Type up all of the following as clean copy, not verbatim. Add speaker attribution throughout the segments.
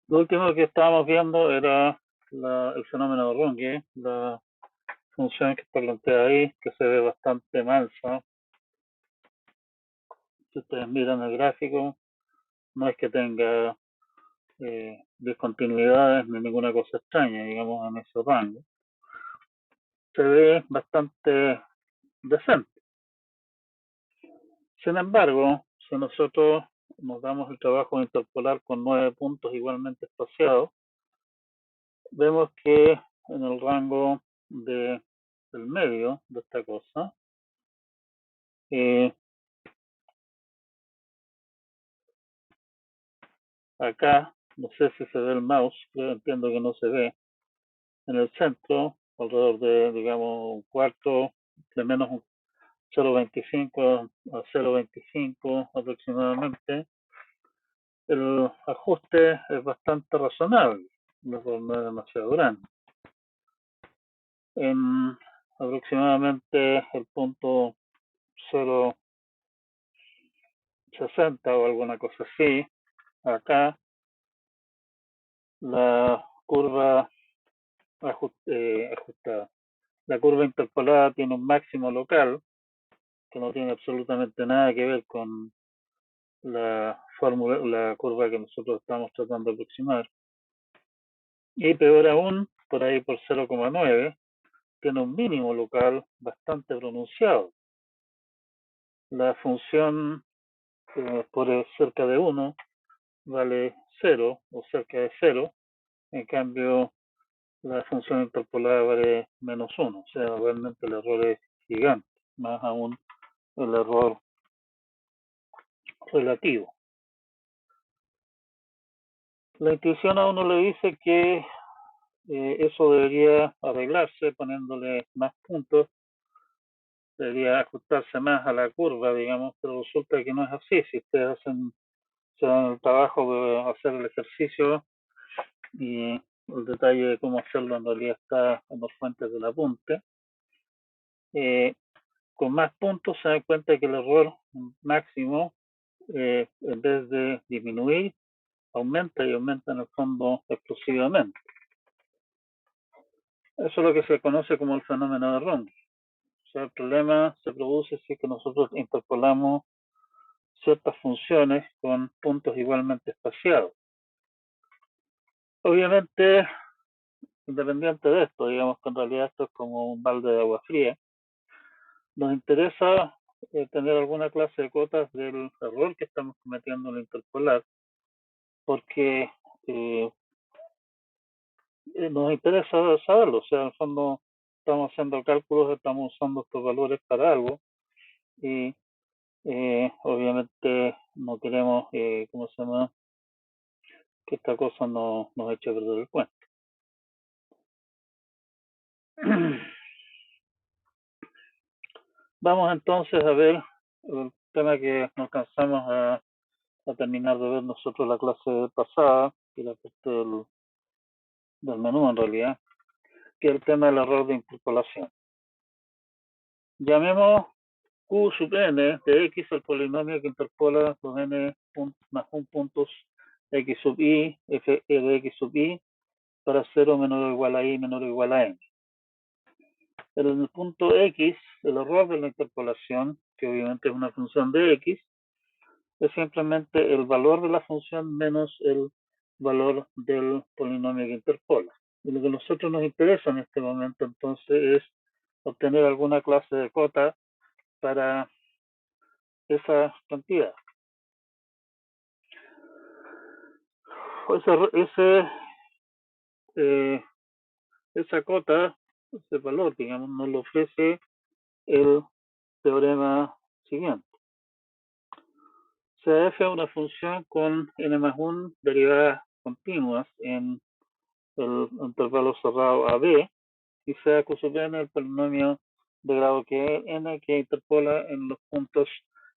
Speaker 1: Lo último que estábamos viendo era el fenómeno de Runge, la función que está planteada ahí, que se ve bastante mansa. Si ustedes miran el gráfico, no es que tenga discontinuidades ni ninguna cosa extraña, digamos, en ese rango. Se ve bastante decente. Sin embargo, si nosotros nos damos el trabajo de interpolar con 9 puntos igualmente espaciados, vemos que en el rango del medio de esta cosa, acá, no sé si se ve el mouse, pero entiendo que no se ve, en el centro, alrededor de, digamos, un cuarto, de menos 0,25 a 0,25 aproximadamente, el ajuste es bastante razonable, no es demasiado grande. En aproximadamente el punto 0,60 o alguna cosa así, acá la curva ajustada. La curva interpolada tiene un máximo local que no tiene absolutamente nada que ver con la fórmula, la curva que nosotros estamos tratando de aproximar. Y peor aún, por ahí por 0,9, tiene un mínimo local bastante pronunciado. La función por cerca de 1 vale 0 o cerca de 0, en cambio la función interpolada vale -1, o sea, realmente el error es gigante, más aún el error relativo. La intuición a uno le dice que eso debería arreglarse poniéndole más puntos, debería ajustarse más a la curva, digamos, pero resulta que no es así. Si ustedes se dan el trabajo de hacer el ejercicio y el detalle de cómo hacerlo en realidad está en las fuentes del apunte, con más puntos se dan cuenta que el error máximo, en vez de disminuir, aumenta y aumenta en el fondo explosivamente. Eso es lo que se conoce como el fenómeno de Runge. O sea, el problema se produce si es que nosotros interpolamos ciertas funciones con puntos igualmente espaciados. Obviamente, independiente de esto, digamos que en realidad esto es como un balde de agua fría, nos interesa tener alguna clase de cotas del error que estamos cometiendo en interpolar, porque eh, nos interesa saberlo. O sea, en el fondo estamos haciendo cálculos, estamos usando estos valores para algo y obviamente no queremos, ¿cómo se llama?, que esta cosa no nos eche a perder el cuento. Vamos entonces a ver el tema que no alcanzamos a terminar de ver nosotros la clase pasada, y la parte del menú en realidad, que es el tema del error de interpolación. Llamemos Q sub n de x al polinomio que interpola los n más 1 puntos x sub i, f de x sub i, para 0 menor o igual a i menor o igual a n. Pero en el punto x, el error de la interpolación, que obviamente es una función de x, es simplemente el valor de la función menos el valor del polinomio que interpola. Y lo que a nosotros nos interesa en este momento entonces es obtener alguna clase de cota para esa cantidad. Esa cota, ese valor, digamos, nos lo ofrece el teorema siguiente. Se f es una función con n más 1 derivadas continuas en el intervalo cerrado AB, y sea Q sub n el polinomio de grado que n que interpola en los puntos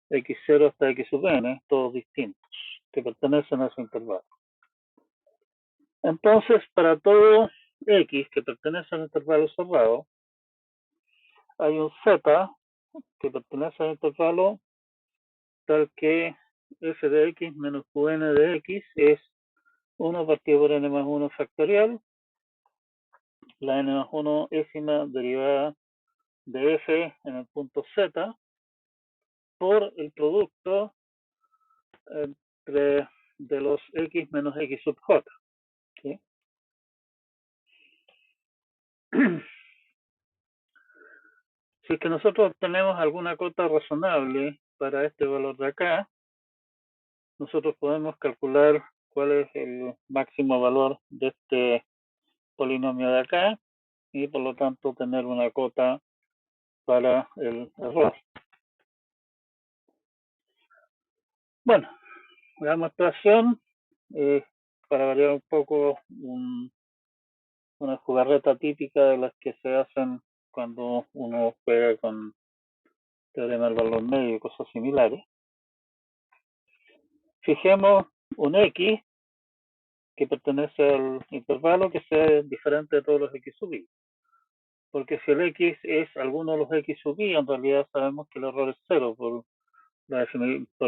Speaker 1: x0 hasta x sub n, todos distintos, que pertenecen a ese intervalo. Entonces, para todo x que pertenece al intervalo cerrado, hay un z que pertenece al intervalo tal que f de x menos qn de x es 1 partido por n más 1 factorial, la n más 1 décima derivada de f en el punto z por el producto entre de los x menos x sub j. ¿Sí? Si es que nosotros obtenemos alguna cota razonable para este valor de acá, nosotros podemos calcular cuál es el máximo valor de este polinomio de acá y por lo tanto tener una cota para el error. Bueno, la demostración, para variar un poco, una jugarreta típica de las que se hacen cuando uno juega con teorema del valor medio y cosas similares. Fijemos un x que pertenece al intervalo que sea diferente de todos los x sub i. Porque si el x es alguno de los x sub i, en realidad sabemos que el error es cero por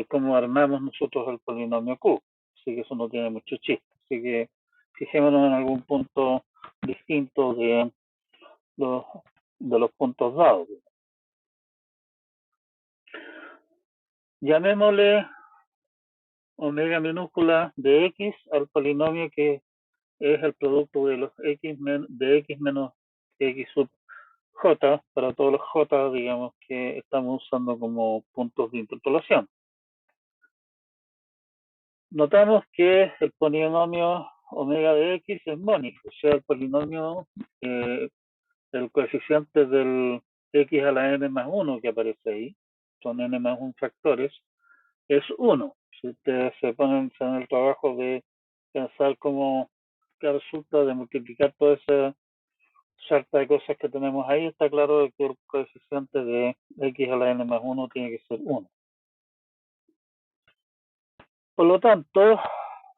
Speaker 1: cómo armamos nosotros el polinomio q. Así que eso no tiene mucho chiste. Así que fijémonos en algún punto distinto de los puntos dados. Llamémosle omega minúscula de x al polinomio que es el producto de los x menos x sub j para todos los j, digamos, que estamos usando como puntos de interpolación. Notamos que el polinomio omega de x es mónico, o sea, el polinomio, el coeficiente del x a la n más 1 que aparece ahí, son n más 1 factores, es 1. Si ustedes se ponen en el trabajo de pensar cómo que resulta de multiplicar toda esa sarta de cosas que tenemos ahí, está claro que el coeficiente de x a la n más 1 tiene que ser 1. Por lo tanto,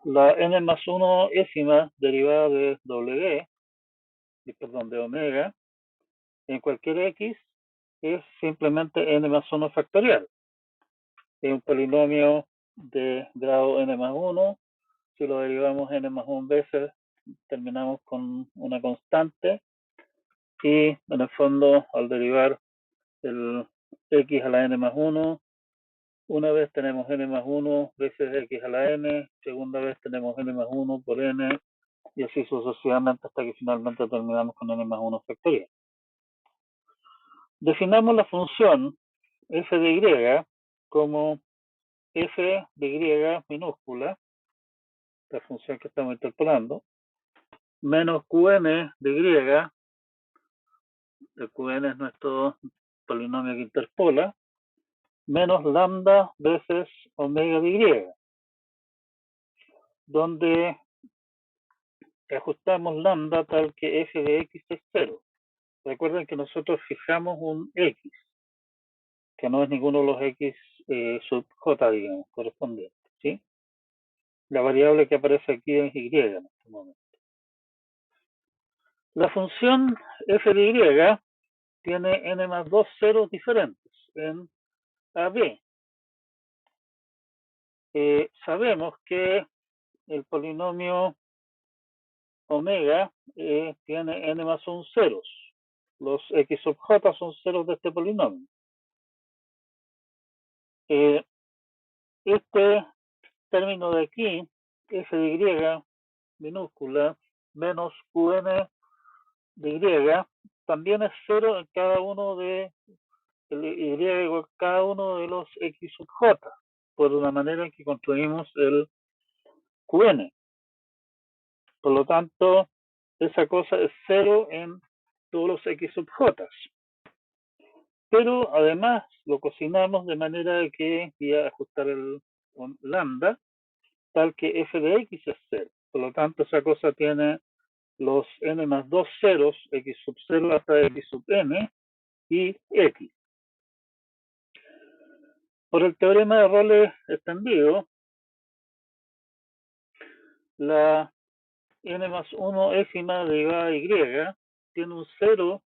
Speaker 1: la n más 1 décima derivada de w, de omega, en cualquier x, es simplemente n más 1 factorial. Es un polinomio de grado n más 1. Si lo derivamos n más 1 veces, terminamos con una constante. Y en el fondo, al derivar el x a la n más 1, una vez tenemos n más 1 veces x a la n, segunda vez tenemos n más 1 por n, y así sucesivamente hasta que finalmente terminamos con n más 1 factorial. Definamos la función f de y como f de y minúscula, la función que estamos interpolando, menos qn de y, el qn es nuestro polinomio que interpola, menos lambda veces omega de y, donde ajustamos lambda tal que f de x es 0. Recuerden que nosotros fijamos un x, que no es ninguno de los x sub j, digamos, correspondiente, ¿sí? La variable que aparece aquí es y en este momento. La función f de y tiene n más 2 ceros diferentes en AB. Sabemos que el polinomio omega tiene n más 1 ceros. Los x sub j son ceros de este polinomio. Este término de aquí, f de y minúscula menos qn de y, también es cero en cada uno de cada uno de los x sub j, por una manera en que construimos el qn. Por lo tanto, esa cosa es cero en todos los x sub j. Pero además lo cocinamos de manera que voy a ajustar el lambda tal que f de x es 0. Por lo tanto, esa cosa tiene los n más 2 ceros, x sub 0 hasta x sub n, y x. Por el teorema de roles extendido, la n más 1 décima derivada de y tiene un 0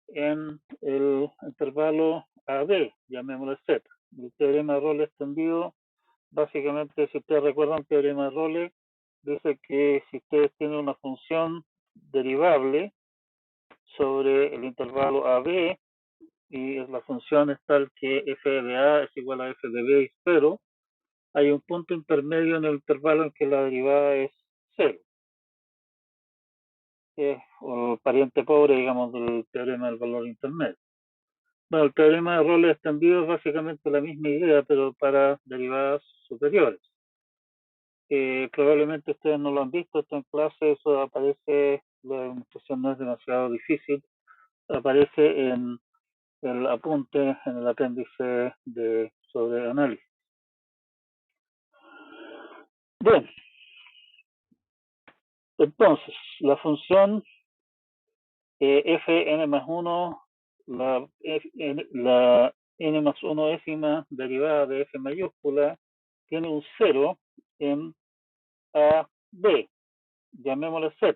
Speaker 1: en el intervalo AB, llamémosle Z. El teorema de roles extendido, básicamente, si ustedes recuerdan el teorema de roles, dice que si ustedes tienen una función derivable sobre el intervalo AB y la función es tal que f de A es igual a f de B y 0, hay un punto intermedio en el intervalo en que la derivada es 0. O el pariente pobre, digamos, del teorema del valor intermedio. Bueno, el teorema de roles extendido es básicamente la misma idea, pero para derivadas superiores. Probablemente ustedes no lo han visto, esto en clase, eso aparece, la demostración no es demasiado difícil, aparece en el apunte, en el apéndice sobre análisis. Bien, entonces, la función fn más 1, la n más 1 décima derivada de f mayúscula, tiene un 0 en a, b, llamémosle z.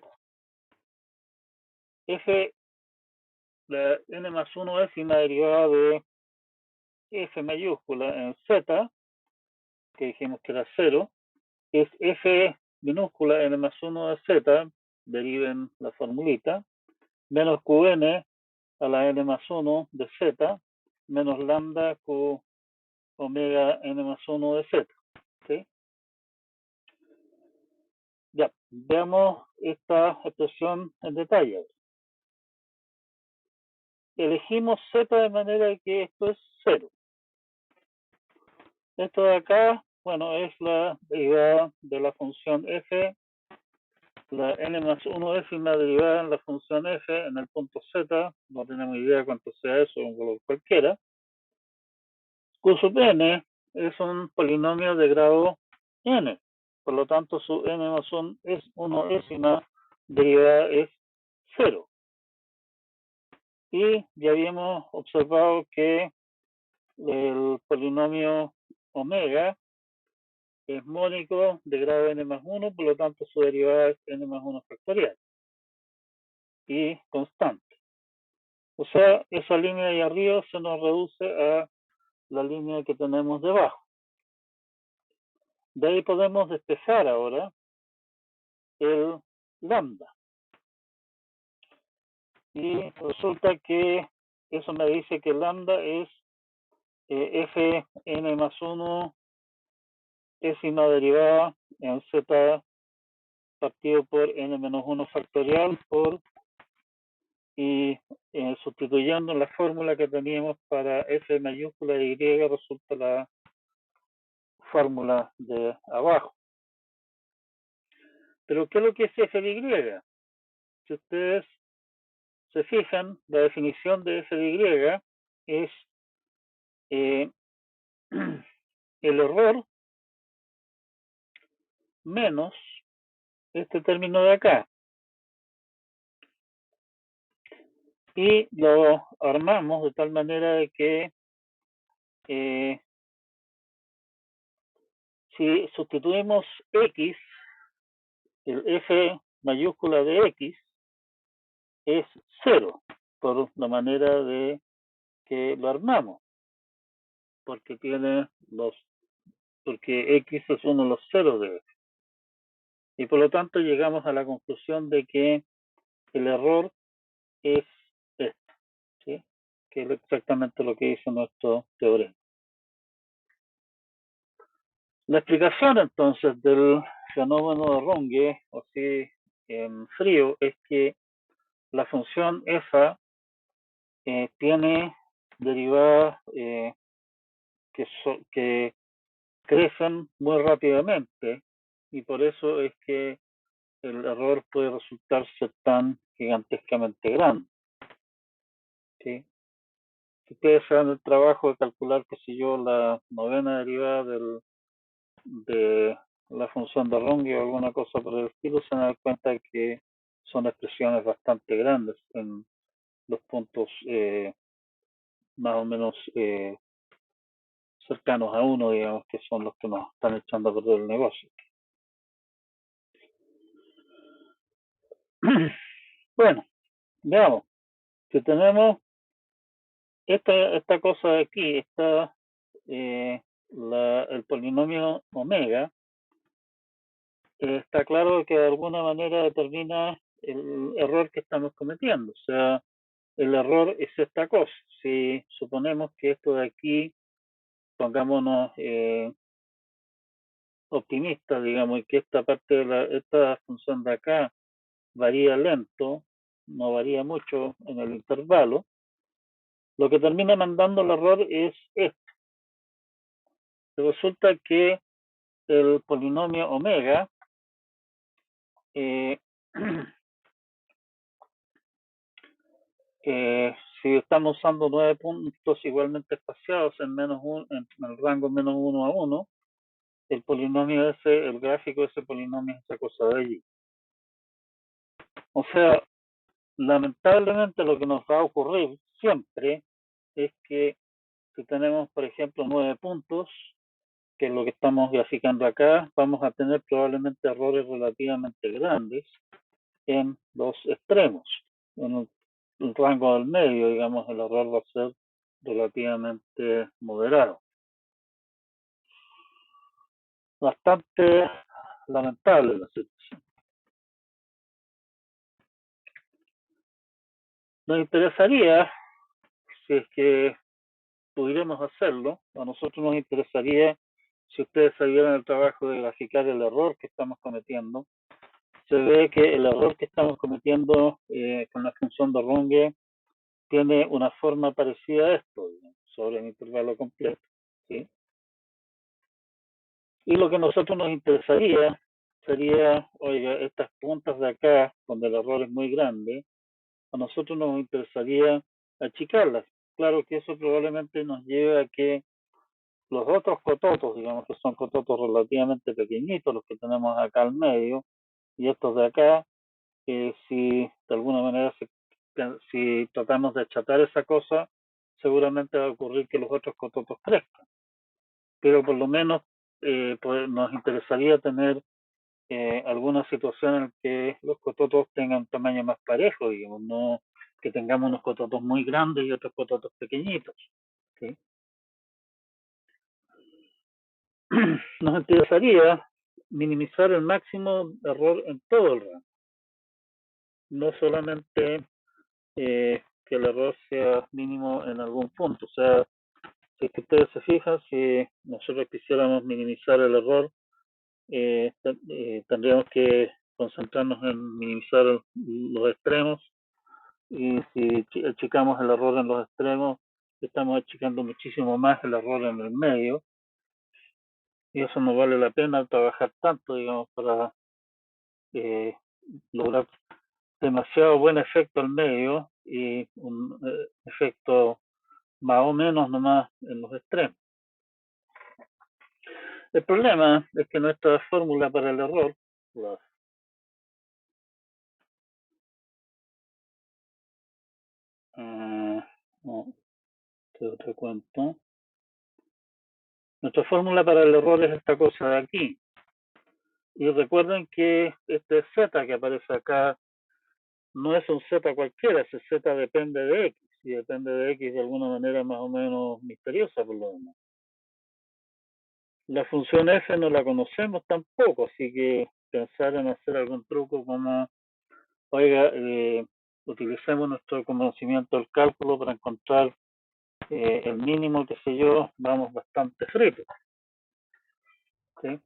Speaker 1: La n más 1 décima derivada de f mayúscula en z, que dijimos que era 0, es f minúscula n más 1 de z, deriven la formulita, menos qn a la n más 1 de z, menos lambda q omega n más 1 de z. ¿Sí? Ya, veamos esta expresión en detalle. Elegimos z de manera que esto es 0. Esto de acá, bueno, es la derivada de la función f, la n más 1 décima derivada en la función f en el punto z, no tenemos idea cuánto sea eso, un valor cualquiera. Q sub n es un polinomio de grado n, por lo tanto su n más 1 es 1 décima derivada es 0. Y ya habíamos observado que el polinomio omega es mónico de grado n más 1, por lo tanto su derivada es n más 1 factorial y constante. O sea, esa línea de arriba se nos reduce a la línea que tenemos debajo. De ahí podemos despejar ahora el lambda. Y resulta que eso me dice que lambda es fn más 1 décima derivada en z partido por n menos 1 factorial por y sustituyendo la fórmula que teníamos para f mayúscula de y resulta la fórmula de abajo. Pero ¿qué es lo que es f de y? Si ustedes se fijan, la definición de f de y es el error menos este término de acá. Y lo armamos de tal manera de que si sustituimos x, el f mayúscula de x es 0, por la manera de que lo armamos, porque x es uno de los ceros de f. Y por lo tanto llegamos a la conclusión de que el error es esto, ¿sí? Que es exactamente lo que dice nuestro teorema. La explicación entonces del fenómeno de Runge, o así en frío, es que la función f tiene derivadas que crecen muy rápidamente y por eso es que el error puede resultar ser tan gigantescamente grande. ¿Sí? Si ustedes hagan el trabajo de calcular, qué sé yo, la novena derivada de la función de Runge o alguna cosa por el estilo, se dan cuenta que son expresiones bastante grandes en los puntos más o menos cercanos a uno, digamos, que son los que nos están echando a perder el negocio. Bueno, veamos. Si tenemos esta cosa de aquí, está el polinomio omega, está claro que de alguna manera determina el error que estamos cometiendo. O sea, el error es esta cosa. Si suponemos que esto de aquí, pongámonos optimistas, digamos, y que esta parte de esta función de acá varía lento, no varía mucho en el intervalo, lo que termina mandando el error es esto. Resulta que el polinomio omega eh, si estamos usando 9 puntos igualmente espaciados en en el rango -1 a 1, el polinomio ese, el gráfico de ese polinomio es esa cosa de allí. O sea, lamentablemente lo que nos va a ocurrir siempre es que si tenemos, por ejemplo, 9 puntos, que es lo que estamos graficando acá, vamos a tener probablemente errores relativamente grandes en los extremos. En el rango del medio, digamos, el error va a ser relativamente moderado. Bastante lamentable la situación. Nos interesaría, si es que pudiéramos hacerlo, a nosotros nos interesaría, si ustedes sabieran el trabajo de graficar el error que estamos cometiendo, se ve que el error que estamos cometiendo con la función de Runge tiene una forma parecida a esto, digamos, sobre el intervalo completo. ¿Sí? Y lo que a nosotros nos interesaría sería, oiga, estas puntas de acá, donde el error es muy grande, a nosotros nos interesaría achicarlas. Claro que eso probablemente nos lleve a que los otros cototos, digamos que son cototos relativamente pequeñitos, los que tenemos acá al medio, y estos de acá, si de alguna manera si tratamos de achatar esa cosa, seguramente va a ocurrir que los otros cototos crezcan. Pero por lo menos pues nos interesaría tener alguna situación en que los cototos tengan tamaño más parejo, digamos, no que tengamos unos cototos muy grandes y otros cototos pequeñitos. ¿Sí? Nos interesaría minimizar el máximo de error en todo el rango, no solamente que el error sea mínimo en algún punto. O sea, si es que ustedes se fijan, si nosotros quisiéramos minimizar el error, tendríamos que concentrarnos en minimizar los extremos, y si achicamos el error en los extremos, estamos achicando muchísimo más el error en el medio, y eso no vale la pena trabajar tanto, digamos, para eh, lograr demasiado buen efecto al medio y un efecto más o menos nomás en los extremos. El problema es que nuestra fórmula para el error, no, te cuento. Nuestra fórmula para el error es esta cosa de aquí. Y recuerden que este z que aparece acá no es un z cualquiera, ese z depende de x, y depende de x de alguna manera más o menos misteriosa por lo demás. La función f no la conocemos tampoco, así que pensar en hacer algún truco como, oiga, utilicemos nuestro conocimiento del cálculo para encontrar el mínimo, qué sé yo, vamos bastante fritos. ¿Sí?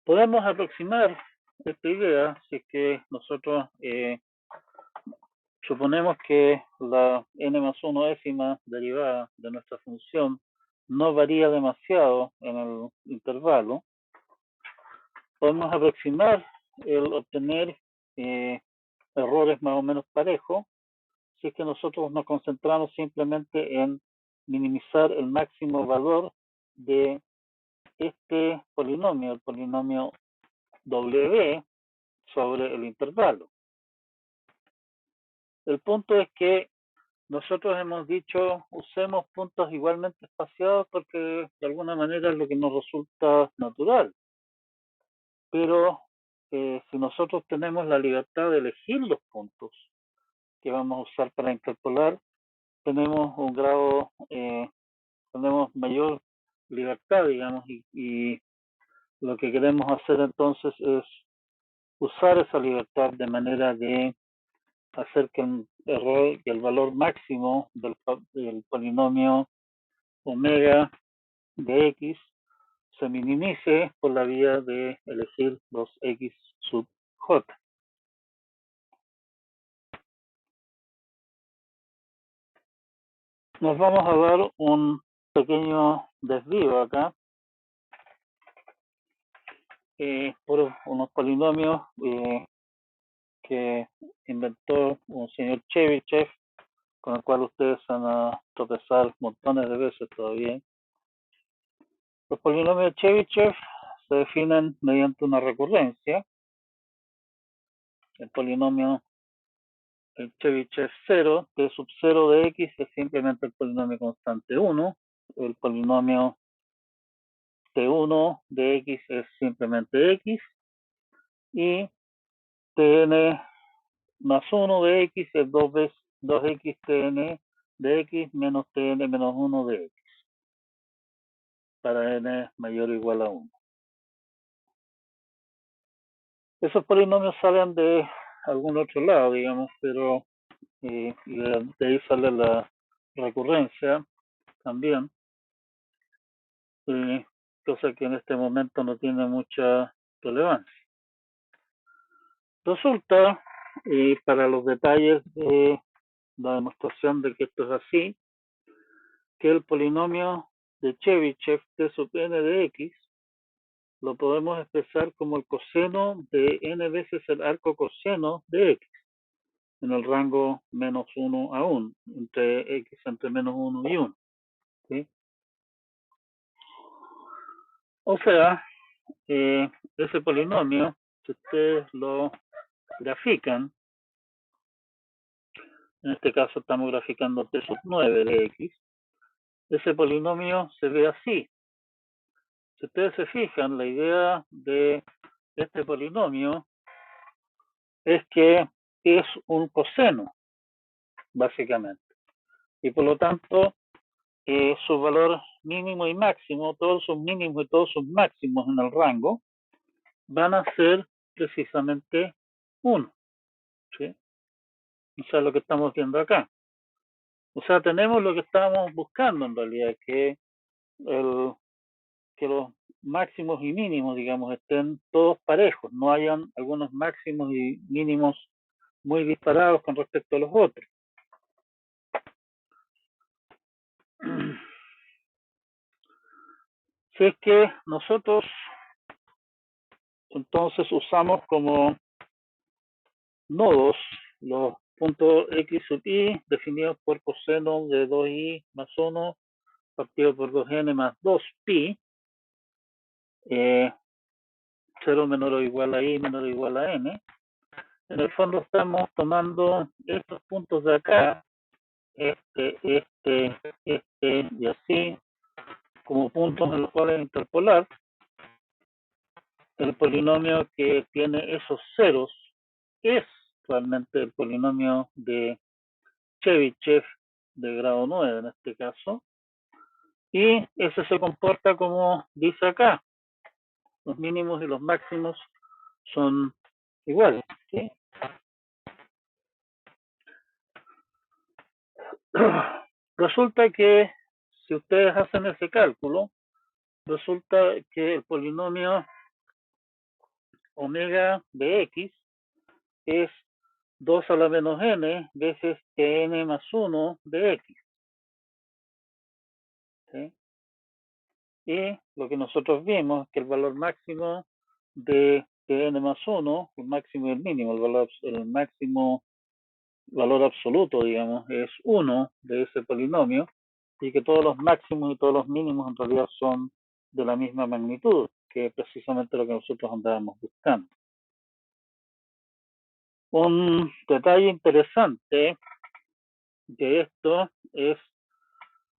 Speaker 1: Podemos aproximar esta idea si es que nosotros suponemos que la n+1 décima derivada de nuestra función no varía demasiado en el intervalo. Podemos aproximar el obtener errores más o menos parejos si es que nosotros nos concentramos simplemente en minimizar el máximo valor de este polinomio, el polinomio W sobre el intervalo. El punto es que nosotros hemos dicho usemos puntos igualmente espaciados porque de alguna manera es lo que nos resulta natural. Pero si nosotros tenemos la libertad de elegir los puntos que vamos a usar para interpolar, tenemos un grado, tenemos mayor libertad, digamos, y lo que queremos hacer entonces es usar esa libertad de manera de hacer que el valor máximo del polinomio omega de x se minimice por la vía de elegir los x sub j. Nos vamos a dar un pequeño desvío acá por unos polinomios que inventó un señor Chebyshev, con el cual ustedes van a tropezar montones de veces todavía. Los polinomios de Chebyshev se definen mediante una recurrencia. El polinomio el Chebyshev 0, t sub 0 de x es simplemente el polinomio constante 1. El polinomio t1 de x es simplemente x. Y tn más 1 de x es 2 veces 2x tn de x menos tn menos 1 de x para n mayor o igual a 1. Esos polinomios salen de algún otro lado, digamos, pero de ahí sale la recurrencia también, cosa que en este momento no tiene mucha relevancia. Resulta, para los detalles de la demostración de que esto es así, que el polinomio de Chebyshev t sub n de x lo podemos expresar como el coseno de n veces el arco coseno de x en el rango menos 1 a 1, entre x entre menos 1 y 1. ¿Sí? O sea, ese polinomio, si ustedes lo grafican, en este caso estamos graficando t sub 9 de x, ese polinomio se ve así. Si ustedes se fijan, la idea de este polinomio es que es un coseno, básicamente. Y por lo tanto, su valor mínimo y máximo, todos sus mínimos y todos sus máximos en el rango, van a ser precisamente 1. ¿Sí? O sea, lo que estamos viendo acá. O sea, tenemos lo que estábamos buscando en realidad, que los máximos y mínimos, digamos, estén todos parejos, no hayan algunos máximos y mínimos muy disparados con respecto a los otros. Si es que nosotros entonces usamos como nodos los puntos x sub i definidos por coseno de 2i más 1 partido por 2n más 2pi, 0 menor o igual a i menor o igual a n. En el fondo estamos tomando estos puntos de acá, este y así, como puntos en los cuales interpolar el polinomio que tiene esos ceros es realmente el polinomio de Chebyshev de grado 9 en este caso, y ese se comporta como dice acá, los mínimos y los máximos son iguales, ¿sí? Resulta que si ustedes hacen ese cálculo, resulta que el polinomio omega de x es 2 a la menos n veces tn más 1 de x. ¿Sí? Y lo que nosotros vimos es que el valor máximo de tn más 1, el máximo y el mínimo, el máximo valor absoluto, digamos, es 1 de ese polinomio, y que todos los máximos y todos los mínimos en realidad son de la misma magnitud, que es precisamente lo que nosotros andábamos buscando. Un detalle interesante de esto es,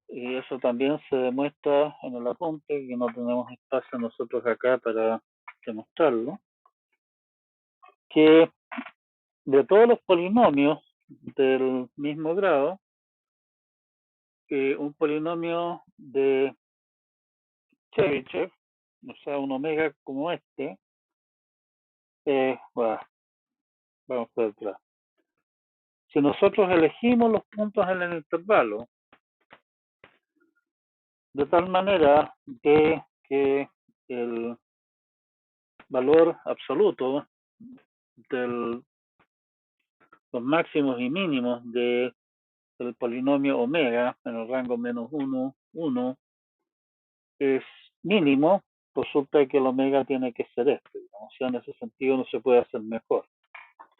Speaker 1: y eso también se demuestra en el apunte, que no tenemos espacio nosotros acá para demostrarlo, que de todos los polinomios del mismo grado, un polinomio de Chebyshev, o sea, un omega como este, vamos por detrás. Si nosotros elegimos los puntos en el intervalo, de tal manera que el valor absoluto de los máximos y mínimos del polinomio omega en el rango menos 1, 1 es mínimo, resulta que el omega tiene que ser este. O sea, en ese sentido no se puede hacer mejor.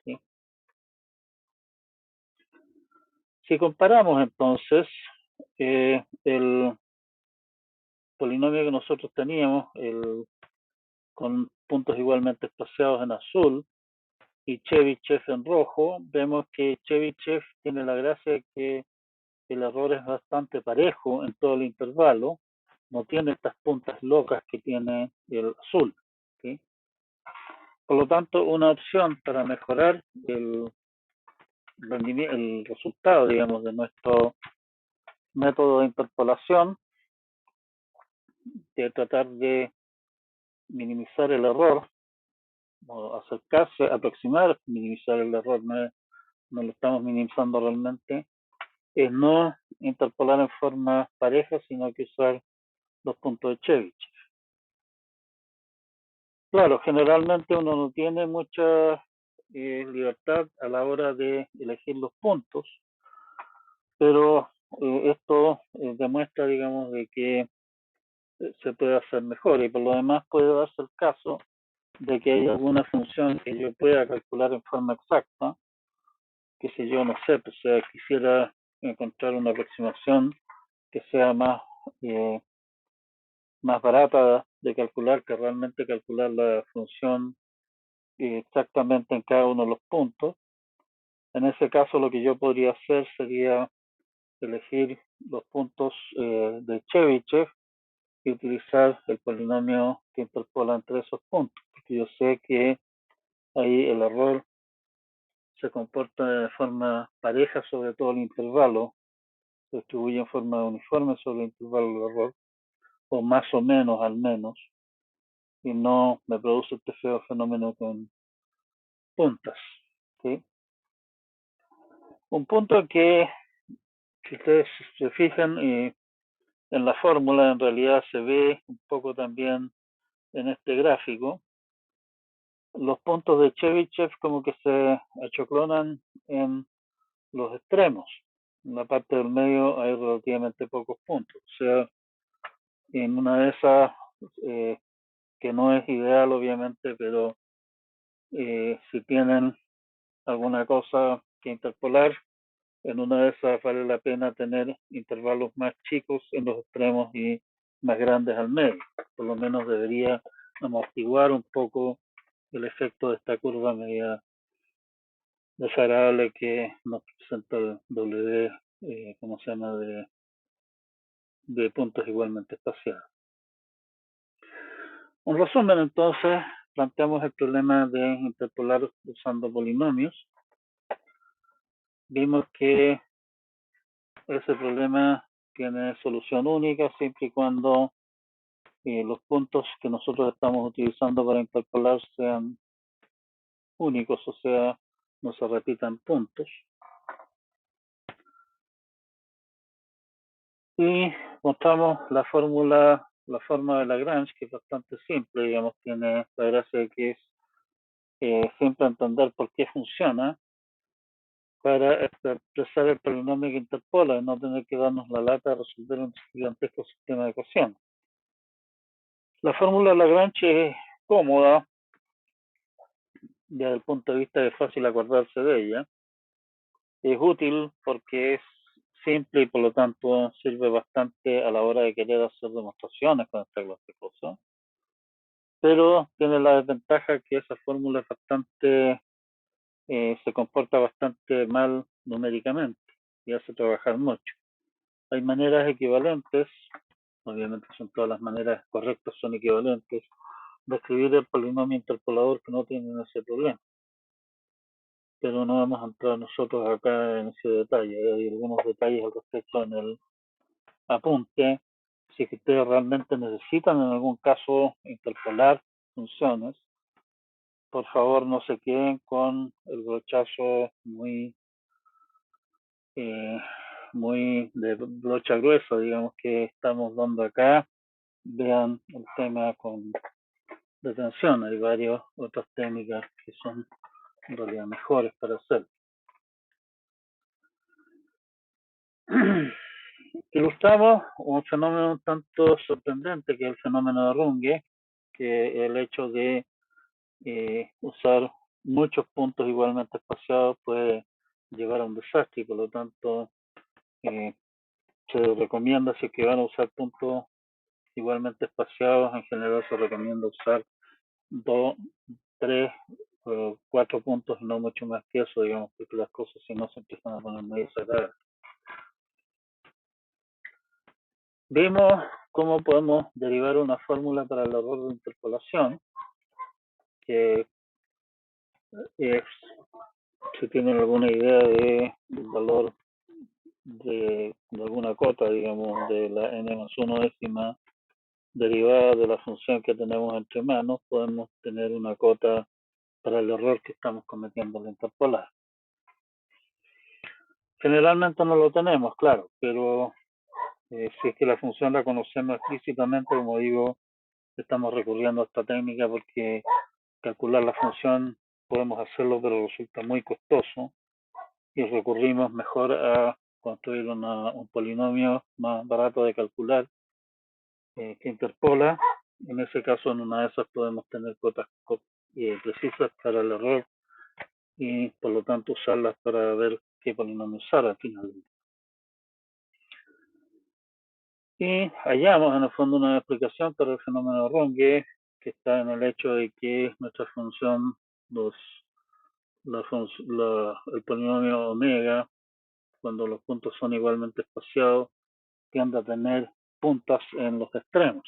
Speaker 1: ¿Sí? Si comparamos entonces el polinomio que nosotros teníamos con puntos igualmente espaciados en azul y Chebyshev en rojo, vemos que Chebyshev tiene la gracia de que el error es bastante parejo en todo el intervalo, no tiene estas puntas locas que tiene el azul. ¿Sí? Por lo tanto, una opción para mejorar el resultado, digamos, de nuestro método de interpolación, de tratar de minimizar el error, o acercarse, aproximar, minimizar el error, no lo estamos minimizando realmente, es no interpolar en forma pareja, sino que usar los puntos de Chebyshev. Claro, generalmente uno no tiene mucha libertad a la hora de elegir los puntos, pero esto demuestra, digamos, de que se puede hacer mejor y por lo demás puede darse el caso de que hay alguna función que yo pueda calcular en forma exacta, que si yo no sé, pues quisiera encontrar una aproximación que sea más barata de calcular que realmente calcular la función exactamente en cada uno de los puntos. En ese caso lo que yo podría hacer sería elegir los puntos de Chebyshev y utilizar el polinomio que interpola entre esos puntos, porque yo sé que ahí el error se comporta de forma pareja sobre todo el intervalo, se distribuye en forma uniforme sobre el intervalo del error, o más o menos al menos, y no me produce este feo fenómeno con puntas. ¿Sí? Un punto que ustedes se fijan en la fórmula, en realidad se ve un poco también en este gráfico, los puntos de Chebyshev como que se achoclonan en los extremos. En la parte del medio hay relativamente pocos puntos. O sea, en una de esas, que no es ideal obviamente, pero si tienen alguna cosa que interpolar, en una de esas vale la pena tener intervalos más chicos en los extremos y más grandes al medio. Por lo menos debería amortiguar un poco el efecto de esta curva media desagradable que nos presenta el W, ¿cómo se llama?, de puntos igualmente espaciados. En resumen, entonces, planteamos el problema de interpolar usando polinomios. Vimos que ese problema tiene solución única siempre y cuando los puntos que nosotros estamos utilizando para interpolar sean únicos, o sea, no se repitan puntos. Y mostramos la forma de Lagrange, que es bastante simple, digamos, tiene la gracia de que es simple entender por qué funciona para expresar el polinomio que interpola y no tener que darnos la lata de resolver un gigantesco sistema de ecuaciones. La fórmula de Lagrange es cómoda desde el punto de vista de fácil acordarse de ella. Es útil porque es simple y por lo tanto sirve bastante a la hora de querer hacer demostraciones con esta clase de cosas. Pero tiene la desventaja que esa fórmula es bastante, se comporta bastante mal numéricamente y hace trabajar mucho. Hay maneras equivalentes, obviamente son todas las maneras correctas, son equivalentes, de escribir el polinomio interpolador que no tienen ese problema. Pero no vamos a entrar nosotros acá en ese detalle. Hay algunos detalles al respecto apunte, si es que ustedes realmente necesitan en algún caso interpolar funciones, por favor no se queden con el brochazo eh, muy de brocha gruesa, digamos, que estamos dando acá. Vean el tema con detención. Hay varias otras técnicas que son en realidad mejores para hacer. Ilustramos un fenómeno un tanto sorprendente, que es el fenómeno de Runge, que el hecho de usar muchos puntos igualmente espaciados puede llevar a un desastre, y por lo tanto se recomienda, si es que van a usar puntos igualmente espaciados, en general se recomienda usar 2, 3 o 4 puntos y no mucho más que eso, digamos, porque las cosas si no se empiezan a poner muy desagradables. Vimos cómo podemos derivar una fórmula para el error de interpolación, que es, si tienen alguna idea del valor de alguna cota, digamos, de la n más 1 décima derivada de la función que tenemos entre manos, podemos tener una cota para el error que estamos cometiendo al interpolar. Generalmente no lo tenemos, claro, pero si es que la función la conocemos explícitamente, como digo, estamos recurriendo a esta técnica porque calcular la función podemos hacerlo, pero resulta muy costoso, y recurrimos mejor a construir un polinomio más barato de calcular, que interpola. En ese caso, en una de esas podemos tener cotas precisas para el error y por lo tanto usarlas para ver qué polinomio usar al final. Y hallamos en el fondo una explicación para el fenómeno de Runge, que está en el hecho de que nuestra función, el polinomio omega, cuando los puntos son igualmente espaciados, tiende a tener puntas en los extremos.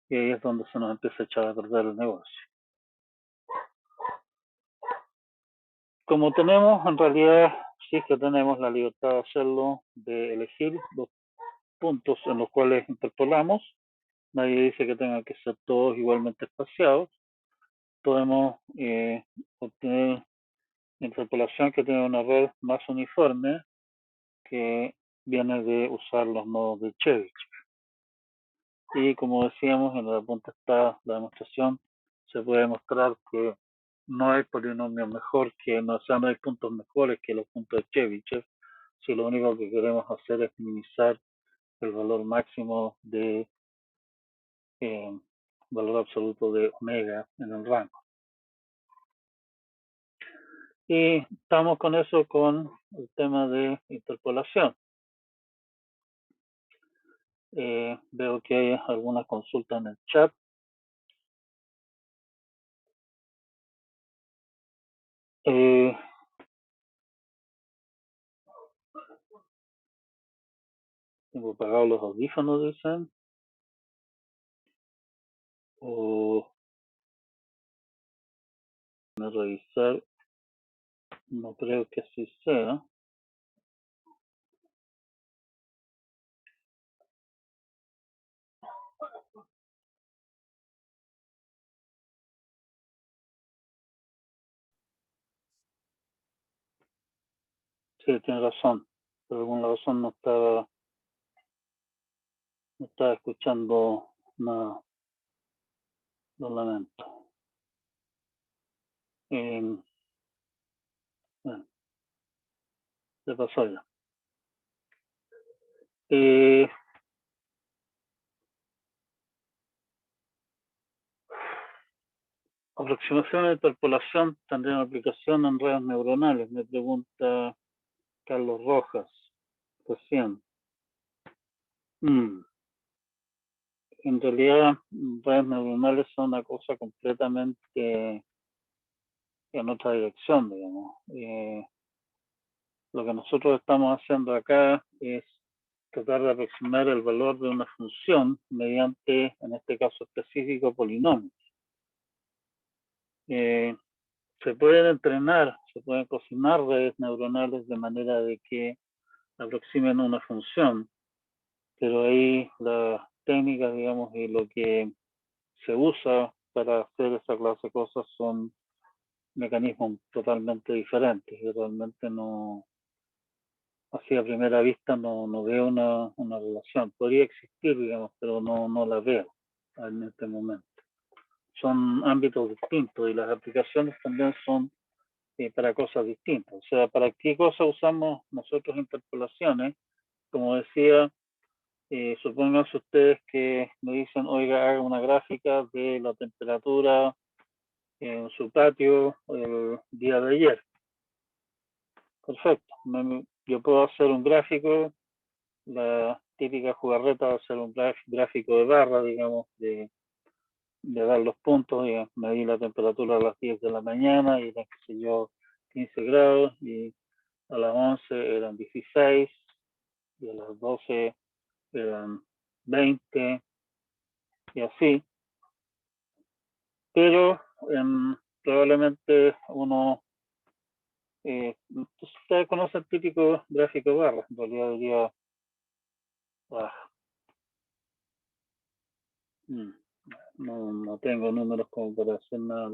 Speaker 1: Y ahí es donde se nos empieza a echar a perder el negocio. Como tenemos, en realidad, sí que tenemos la libertad de hacerlo, de elegir los puntos en los cuales interpolamos. Nadie dice que tengan que ser todos igualmente espaciados. Podemos obtener interpolación que tiene un error más uniforme, que viene de usar los nodos de Chebyshev. Y como decíamos, en el punto está la demostración, se puede demostrar que no hay polinomios mejor que, no, o sea, no hay puntos mejores que los puntos de Chebyshev, si lo único que queremos hacer es minimizar el valor máximo de valor absoluto de omega en el rango. Y estamos con eso, con el tema de interpolación. Veo que hay algunas consultas en el chat. Tengo apagados los audífonos, dicen. O revisar, no creo que así sea. Sí, tiene razón. Por alguna razón no estaba escuchando nada. Lo lamento. Bueno, se pasó ya. Aproximación de interpolación tendría aplicación en redes neuronales, me pregunta Carlos Rojas recién. En realidad, redes neuronales son una cosa completamente en otra dirección, digamos. Lo que nosotros estamos haciendo acá es tratar de aproximar el valor de una función mediante, en este caso específico, polinomios. Se pueden entrenar, se pueden cocinar redes neuronales de manera de que aproximen una función, pero ahí las técnicas, digamos, y lo que se usa para hacer esa clase de cosas son mecanismos totalmente diferentes y realmente no, así a primera vista no veo una relación. Podría existir, digamos, pero no la veo en este momento. Son ámbitos distintos y las aplicaciones también son para cosas distintas. O sea, ¿para qué cosa usamos nosotros interpolaciones? Como decía, supónganse ustedes que me dicen, oiga, haga una gráfica de la temperatura en su patio el día de ayer. Perfecto. Yo puedo hacer un gráfico, la típica jugarreta va a ser un gráfico de barra, digamos, de dar los puntos, y medir la temperatura a las 10 de la mañana y eran, qué sé yo, 15 grados, y a las 11 eran 16, y a las 12 eran 20, y así. Pero probablemente uno, ustedes conocen el típico gráfico de barra, en realidad diría, ah, no tengo números como para hacer nada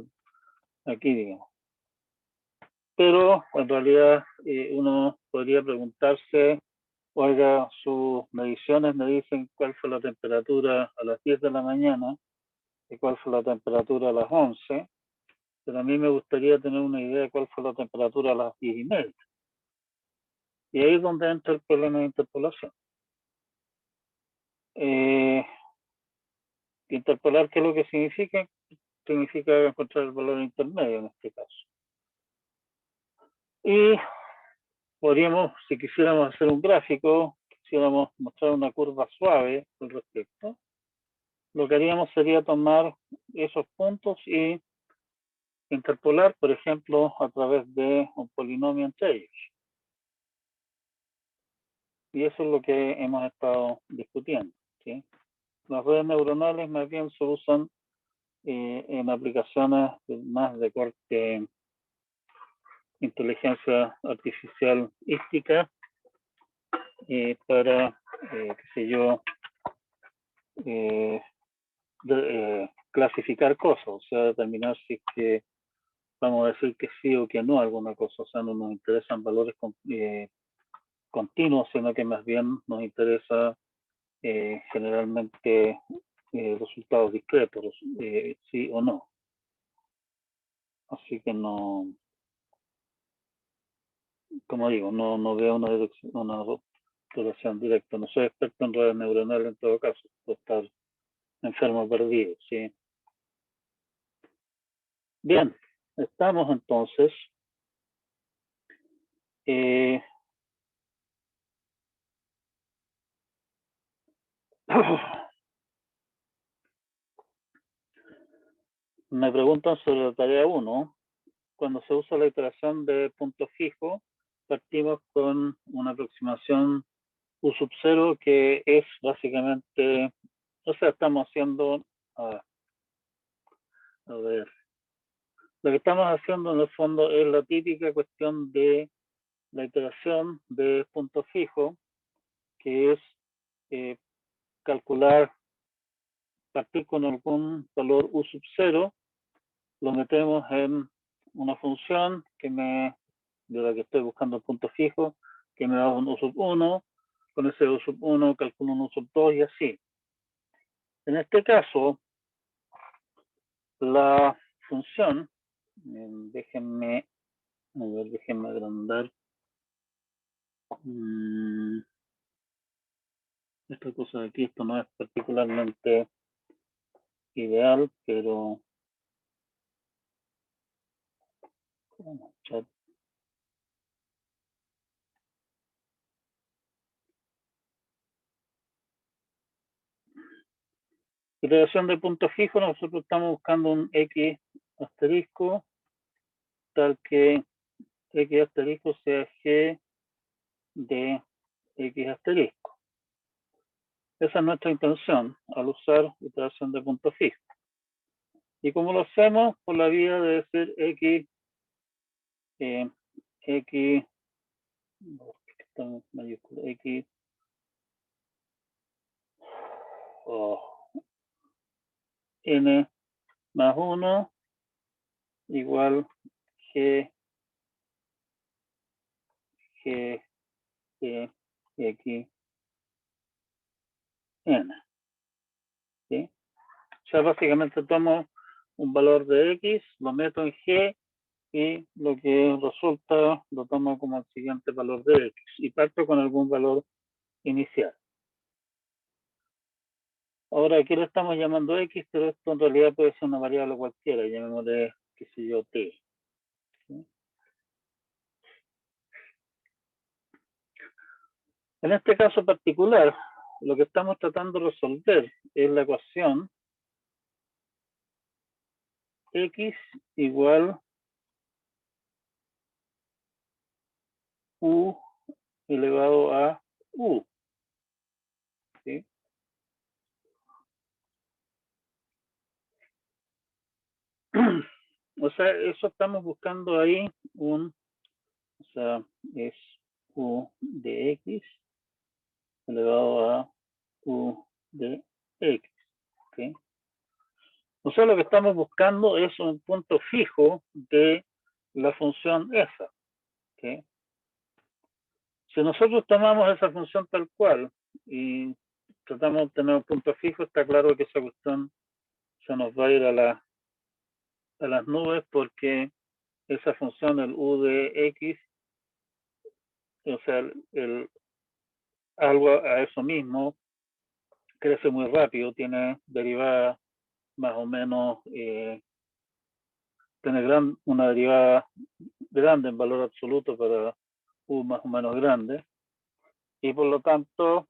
Speaker 1: aquí, digamos. Pero en realidad uno podría preguntarse, oiga, sus mediciones me dicen cuál fue la temperatura a las 10 de la mañana y cuál fue la temperatura a las 11, pero a mí me gustaría tener una idea de cuál fue la temperatura a las 10:30. Y ahí es donde entra el problema de interpolación. Eh, Interpolar, ¿qué es lo que significa? Significa encontrar el valor intermedio en este caso. Y podríamos, si quisiéramos hacer un gráfico, quisiéramos mostrar una curva suave al respecto, lo que haríamos sería tomar esos puntos y interpolar, por ejemplo, a través de un polinomio entre ellos. Y eso es lo que hemos estado discutiendo, ¿sí? Las redes neuronales más bien se usan en aplicaciones más de corte inteligencia artificial ística para, qué sé yo, clasificar cosas, o sea, determinar si es que vamos a decir que sí o que no a alguna cosa. O sea, no nos interesan valores continuos, sino que más bien nos interesa generalmente resultados discretos, sí o no. Así que no, como digo, no veo una relación directa. No soy experto en redes neuronales en todo caso, puedo estar enfermo perdido, ¿sí? Bien, estamos entonces. Eh, Me preguntan sobre la tarea 1. Cuando se usa la iteración de punto fijo, partimos con una aproximación U sub 0 que es básicamente, o sea, estamos haciendo, a ver, lo que estamos haciendo en el fondo es la típica cuestión de la iteración de punto fijo, que es eh, calcular, partir con algún valor U sub 0, lo metemos en una función de la que estoy buscando el punto fijo, que me da un U sub 1, con ese U sub 1 calculo un U sub 2 y así. En este caso, la función, déjenme agrandar esta cosa de aquí. Esto no es particularmente ideal, pero iteración de punto fijo, nosotros estamos buscando un X asterisco tal que X asterisco sea G de X asterisco. Esa es nuestra intención al usar iteración de punto fijo. ¿Y cómo lo hacemos? Por la vía de decir X, X, mayúscula, X o n más 1 igual g x n. ¿Sí? O sea, básicamente tomo un valor de x, lo meto en g y lo que resulta lo tomo como el siguiente valor de x y parto con algún valor inicial. Ahora aquí lo estamos llamando x, pero esto en realidad puede ser una variable cualquiera, llamémosle, qué sé yo, t. ¿Sí? En este caso particular, lo que estamos tratando de resolver es la ecuación x igual u elevado a u. ¿Sí? O sea, eso estamos buscando ahí o sea, es u de x elevado a u de x. ¿Sí? O sea, lo que estamos buscando es un punto fijo de la función esa. ¿Sí? Si nosotros tomamos esa función tal cual y tratamos de obtener un punto fijo, está claro que esa cuestión se nos va a ir a las nubes porque esa función, el u de x, o sea, algo a eso mismo, crece muy rápido, tiene derivadas más o menos, tiene una derivada grande en valor absoluto para u más o menos grande, y por lo tanto,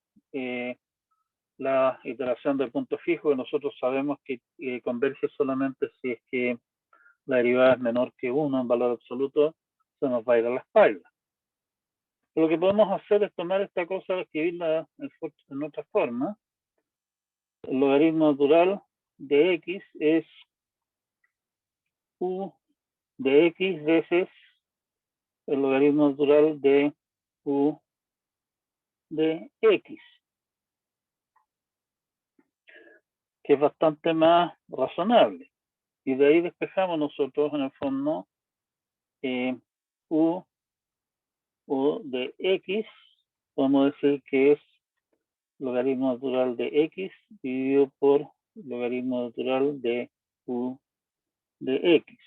Speaker 1: la iteración del punto fijo, que nosotros sabemos que converge solamente si es que la derivada es menor que 1 en valor absoluto, se nos va a ir a la espalda. Lo que podemos hacer es tomar esta cosa y escribirla en otra forma. El logaritmo natural de x es u de x veces el logaritmo natural de u de x, que es bastante más razonable. Y de ahí despejamos nosotros en el fondo u de x, podemos decir que es logaritmo natural de x dividido por logaritmo natural de u de x.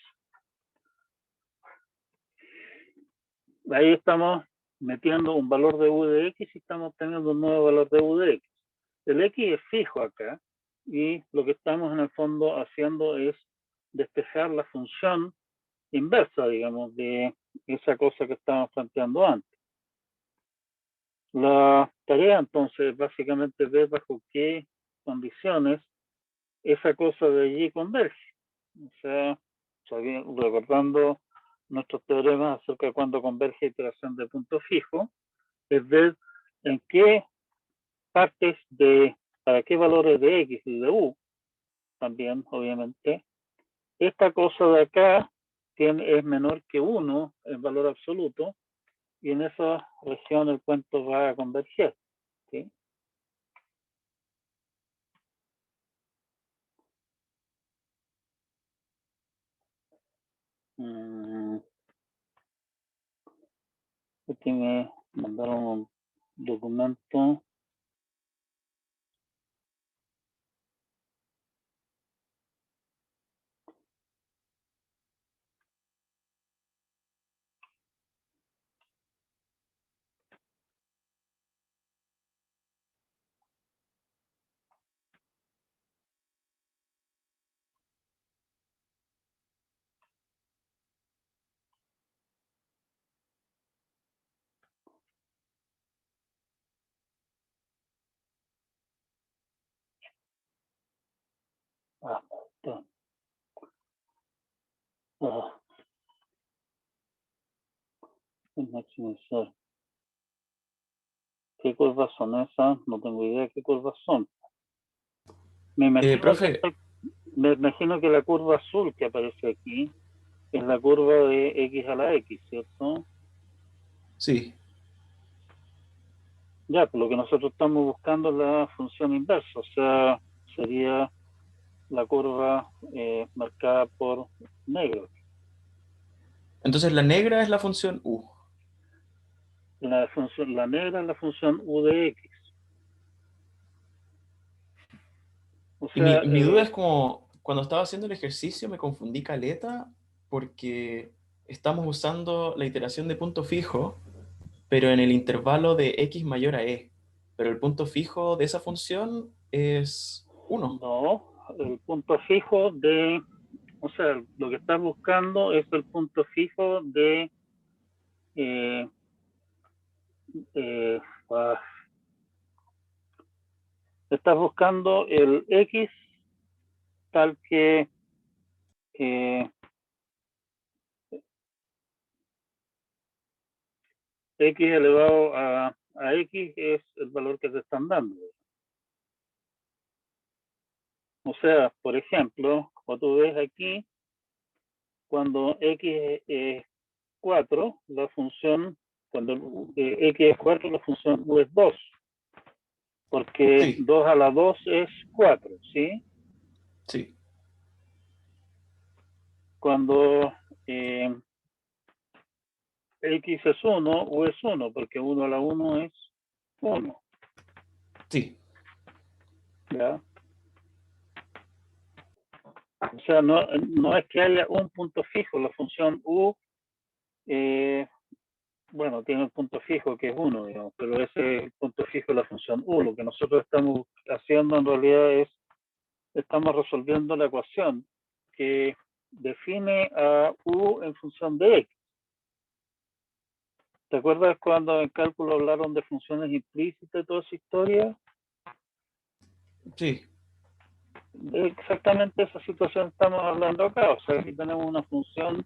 Speaker 1: Ahí estamos metiendo un valor de u de x y estamos teniendo un nuevo valor de u de x. El x es fijo acá y lo que estamos en el fondo haciendo es despejar la función inversa, digamos, de esa cosa que estábamos planteando antes. La tarea entonces básicamente es ver bajo qué condiciones esa cosa de allí converge. O sea, recordando nuestros teoremas acerca de cuándo converge iteración de punto fijo, es ver en qué partes para qué valores de x y de u, también obviamente, esta cosa de acá es menor que 1 en valor absoluto, y en esa región el cuento va a converger. ¿Sí? Aquí me mandaron un documento. Maximizar. ¿Qué curvas son esas? No tengo idea qué curvas son. Me imagino que la curva azul que aparece aquí es la curva de x a la x, ¿cierto?
Speaker 2: Sí.
Speaker 1: Ya, pues lo que nosotros estamos buscando es la función inversa, o sea, sería la curva marcada por negro.
Speaker 2: Entonces la negra es la función u.
Speaker 1: La negra es la función u de x. O
Speaker 2: Y
Speaker 1: sea,
Speaker 2: mi duda es como, cuando estaba haciendo el ejercicio me confundí caleta porque estamos usando la iteración de punto fijo, pero en el intervalo de x mayor a e. Pero el punto fijo de esa función es uno.
Speaker 1: no, el punto fijo de, o sea, lo que estás buscando es el punto fijo de, eh, eh, ah, estás buscando el x tal que eh, x elevado a x es el valor que te están dando. O sea, por ejemplo, como tú ves aquí, cuando x es 4, la función, cuando x es 4, la función u es 2, porque
Speaker 2: Sí,
Speaker 1: 2 a la 2 es 4, ¿sí?
Speaker 2: sí,
Speaker 1: Cuando eh, x es 1, u es 1, porque 1 a la 1 es 1,
Speaker 2: sí.
Speaker 1: ¿ya? O sea, no es que haya un punto fijo, la función u, eh, bueno, tiene un punto fijo que es 1, digamos, pero ese es el punto fijo de la función u. Lo que nosotros estamos haciendo en realidad es, estamos resolviendo la ecuación que define a u en función de x. ¿Te acuerdas cuando en cálculo hablaron de funciones implícitas y toda esa historia?
Speaker 2: Sí,
Speaker 1: Exactamente esa situación estamos hablando acá. O sea, aquí tenemos una función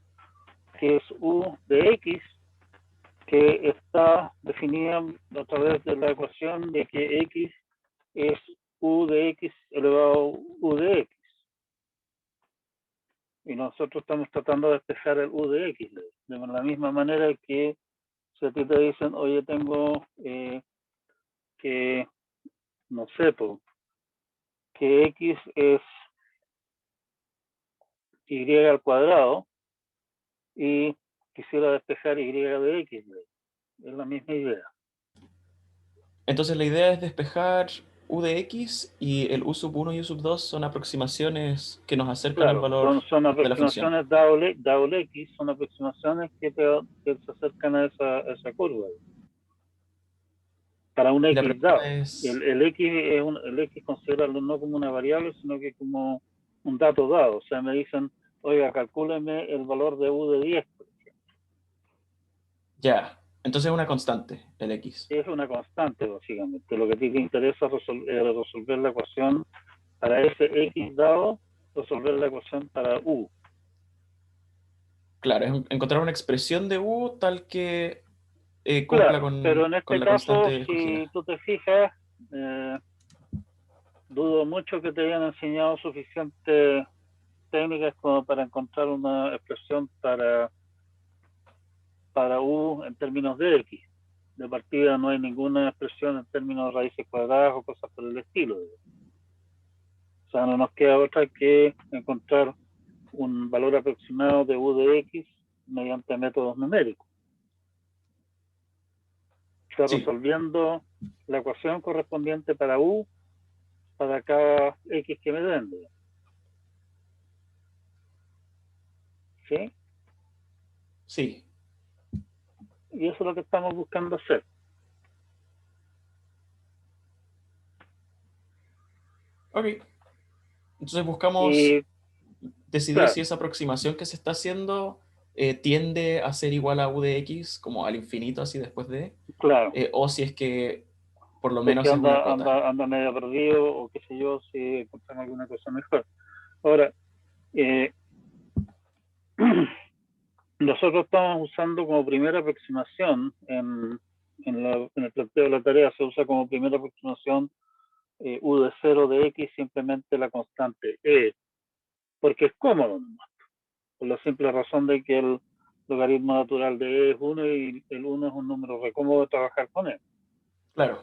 Speaker 1: que es u de x, que está definida a través de la ecuación de que x es u de x elevado a u de x. Y nosotros estamos tratando de despejar el u de x. De la misma manera que si a ti te dicen, oye, tengo que, no sé, que x es y al cuadrado y quisiera despejar y de x, es la misma idea.
Speaker 2: entonces la idea es despejar u de x y el u sub 1 y u sub 2 son aproximaciones que nos acercan al
Speaker 1: Claro,
Speaker 2: valor
Speaker 1: son
Speaker 2: de la función.
Speaker 1: aproximaciones doble x, son aproximaciones que se acercan a esa curva para un
Speaker 2: Y la
Speaker 1: x
Speaker 2: pregunta
Speaker 1: dado.
Speaker 2: es,
Speaker 1: El x es el x considerarlo no como una variable, sino que como un dato dado. O sea, me dicen, oiga, calcúleme el valor de u de 10.
Speaker 2: ya, entonces es una constante, el x.
Speaker 1: Es una constante, básicamente. Lo que a ti te interesa es resolver la ecuación para ese x dado, resolver la ecuación para u.
Speaker 2: Claro, es encontrar una expresión de u tal que cumpla
Speaker 1: Claro, pero en
Speaker 2: con
Speaker 1: este
Speaker 2: la
Speaker 1: caso,
Speaker 2: constante
Speaker 1: si
Speaker 2: escogida.
Speaker 1: tú te fijas, eh, dudo mucho que te hayan enseñado suficientes técnicas como para encontrar una expresión para u en términos de x. De partida no hay ninguna expresión en términos de raíces cuadradas o cosas por el estilo. O sea, no nos queda otra que encontrar un valor aproximado de u de x mediante métodos numéricos. O sea,
Speaker 2: Sí,
Speaker 1: resolviendo la ecuación correspondiente para u para cada x que me den. ¿Sí?
Speaker 2: sí,
Speaker 1: Y eso es lo que estamos buscando hacer.
Speaker 2: ok. Entonces buscamos
Speaker 1: Y
Speaker 2: decidir si
Speaker 1: claro,
Speaker 2: esa aproximación que se está haciendo tiende a ser igual a u de x, como al infinito así después de,
Speaker 1: claro.
Speaker 2: o si es que por lo
Speaker 1: Si es que
Speaker 2: menos es una cota.
Speaker 1: anda medio perdido o qué sé yo, si encontramos alguna cosa mejor. Ahora, eh, nosotros estamos usando como primera aproximación en el planteo de la tarea, se usa como primera aproximación u de 0 de x simplemente la constante e, porque es cómodo nomás, por la simple razón de que el logaritmo natural de e es 1 y el 1 es un número re cómodo de trabajar con él.
Speaker 2: Claro,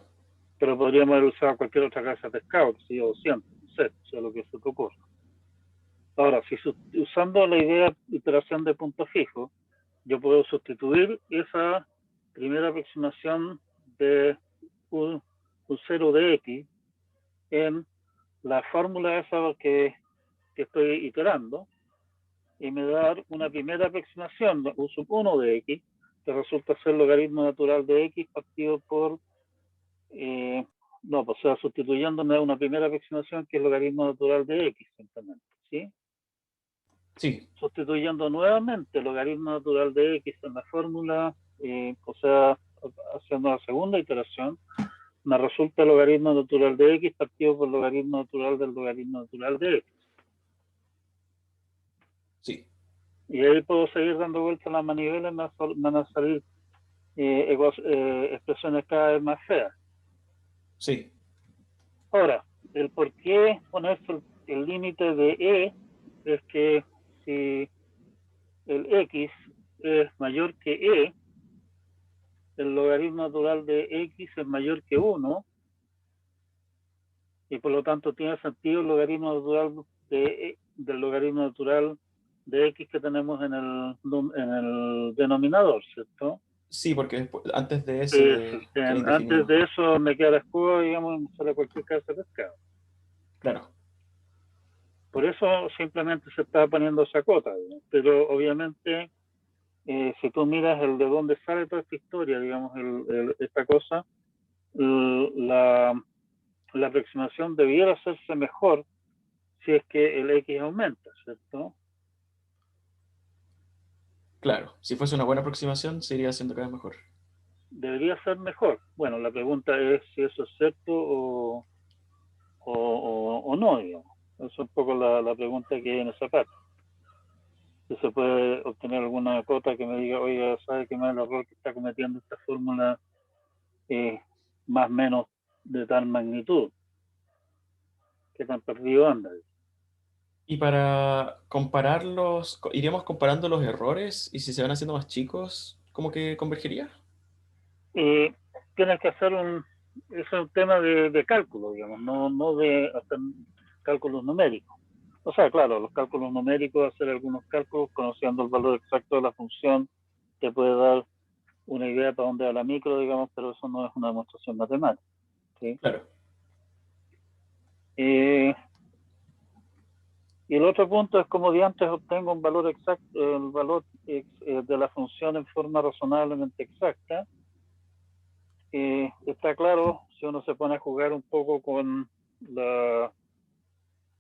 Speaker 1: pero podríamos haber usado cualquier otra clase de pescado, que sea 200, no sé, sea lo que se te ocurra. Ahora, si usando la idea de iteración de punto fijo, yo puedo sustituir esa primera aproximación de un 0 de x en la fórmula esa que estoy iterando, y me da una primera aproximación, un sub 1 de x, que resulta ser logaritmo natural de x partido por, no, pues, o sea, sustituyéndome una primera aproximación que es logaritmo natural de x, simplemente, ¿sí?
Speaker 2: Sí,
Speaker 1: Sustituyendo nuevamente el logaritmo natural de x en la fórmula, o sea, haciendo la segunda iteración, me resulta el logaritmo natural de x partido por logaritmo natural del logaritmo natural de x.
Speaker 2: sí,
Speaker 1: Y ahí puedo seguir dando vueltas a la manivela y me van a salir expresiones cada vez más feas.
Speaker 2: sí,
Speaker 1: Ahora, el por qué ponerse el límite de e es que si el x es mayor que e, el logaritmo natural de x es mayor que 1, y por lo tanto tiene sentido el logaritmo natural del logaritmo natural de x que tenemos en el denominador, ¿cierto?
Speaker 2: sí, porque antes de ese queda
Speaker 1: Antes
Speaker 2: indefinido.
Speaker 1: de eso me queda la escudo, digamos, y me sale cualquier casa de pescado.
Speaker 2: Claro,
Speaker 1: Por eso simplemente se está poniendo esa cota, digamos. Pero obviamente, si tú miras el de dónde sale toda esta historia, digamos, esta cosa, la, la aproximación debiera hacerse mejor si es que el X aumenta, ¿cierto?
Speaker 2: claro. Si fuese una buena aproximación, se iría haciendo cada vez mejor.
Speaker 1: Debería ser mejor. Bueno, la pregunta es si eso es cierto o no, digamos. Esa es un poco la pregunta que hay en esa parte. Si se puede obtener alguna cota que me diga, oiga, ¿sabe qué más el error que está cometiendo esta fórmula es más o menos de tal magnitud? ¿Qué tan perdido anda?
Speaker 2: Y para compararlos, iríamos comparando los errores y si se van haciendo más chicos, ¿cómo que convergería?
Speaker 1: Eh, Tienes que hacer es un tema de cálculo, digamos, no de hacer cálculos numéricos. O sea, claro, los cálculos numéricos, hacer algunos cálculos conociendo el valor exacto de la función, te puede dar una idea para dónde va la micro, digamos, pero eso no es una demostración matemática, ¿sí?
Speaker 2: Claro.
Speaker 1: Eh, y el otro punto es como de antes obtengo un valor exacto, el valor de la función en forma razonablemente exacta. Está claro, si uno se pone a jugar un poco con la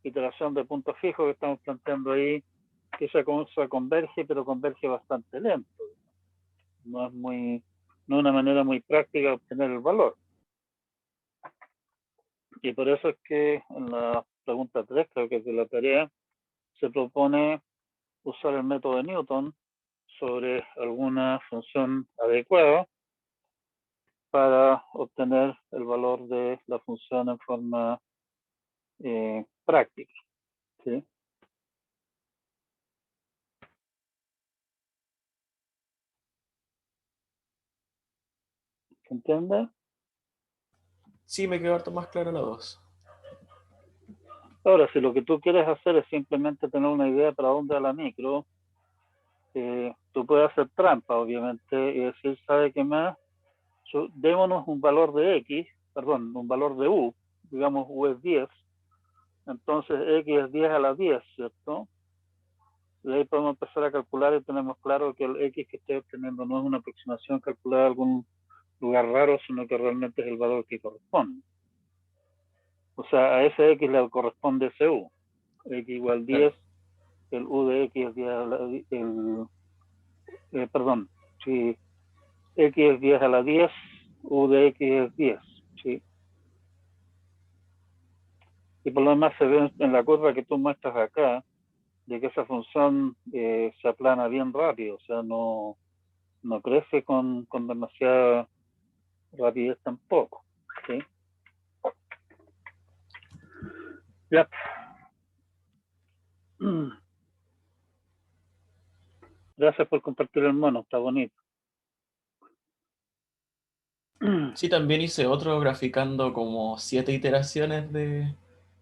Speaker 1: iteración de puntos fijos que estamos planteando ahí, que esa cosa converge, pero converge bastante lento. No es no es una manera muy práctica de obtener el valor. Y por eso es que en la pregunta 3, creo que es de la tarea, se propone usar el método de Newton sobre alguna función adecuada para obtener el valor de la función en forma práctica, ¿sí? ¿Se entiende?
Speaker 2: Sí, me quedó harto más claro la dos.
Speaker 1: Ahora, si lo que tú quieres hacer es simplemente tener una idea para dónde va la micro, tú puedes hacer trampa, obviamente, y decir, ¿sabe qué más? Démonos un valor de x, perdón, un valor de u, digamos u es 10, entonces x es 10 a la 10, ¿cierto? Y ahí podemos empezar a calcular y tenemos claro que el x que estoy obteniendo no es una aproximación calculada de algún lugar raro, sino que realmente es el valor que corresponde. O sea, a ese x le corresponde ese u. X igual 10,
Speaker 2: Claro.
Speaker 1: el u de x es 10 a la, perdón, si x es 10 a la 10, u de x es 10, ¿sí? Y por lo demás se ve en la curva que tú muestras acá, de que esa función se aplana bien rápido, o sea, no crece con demasiada rapidez tampoco, ¿sí? Ya. Gracias por compartir el mono, está bonito.
Speaker 2: Sí, también hice otro graficando como 7 iteraciones de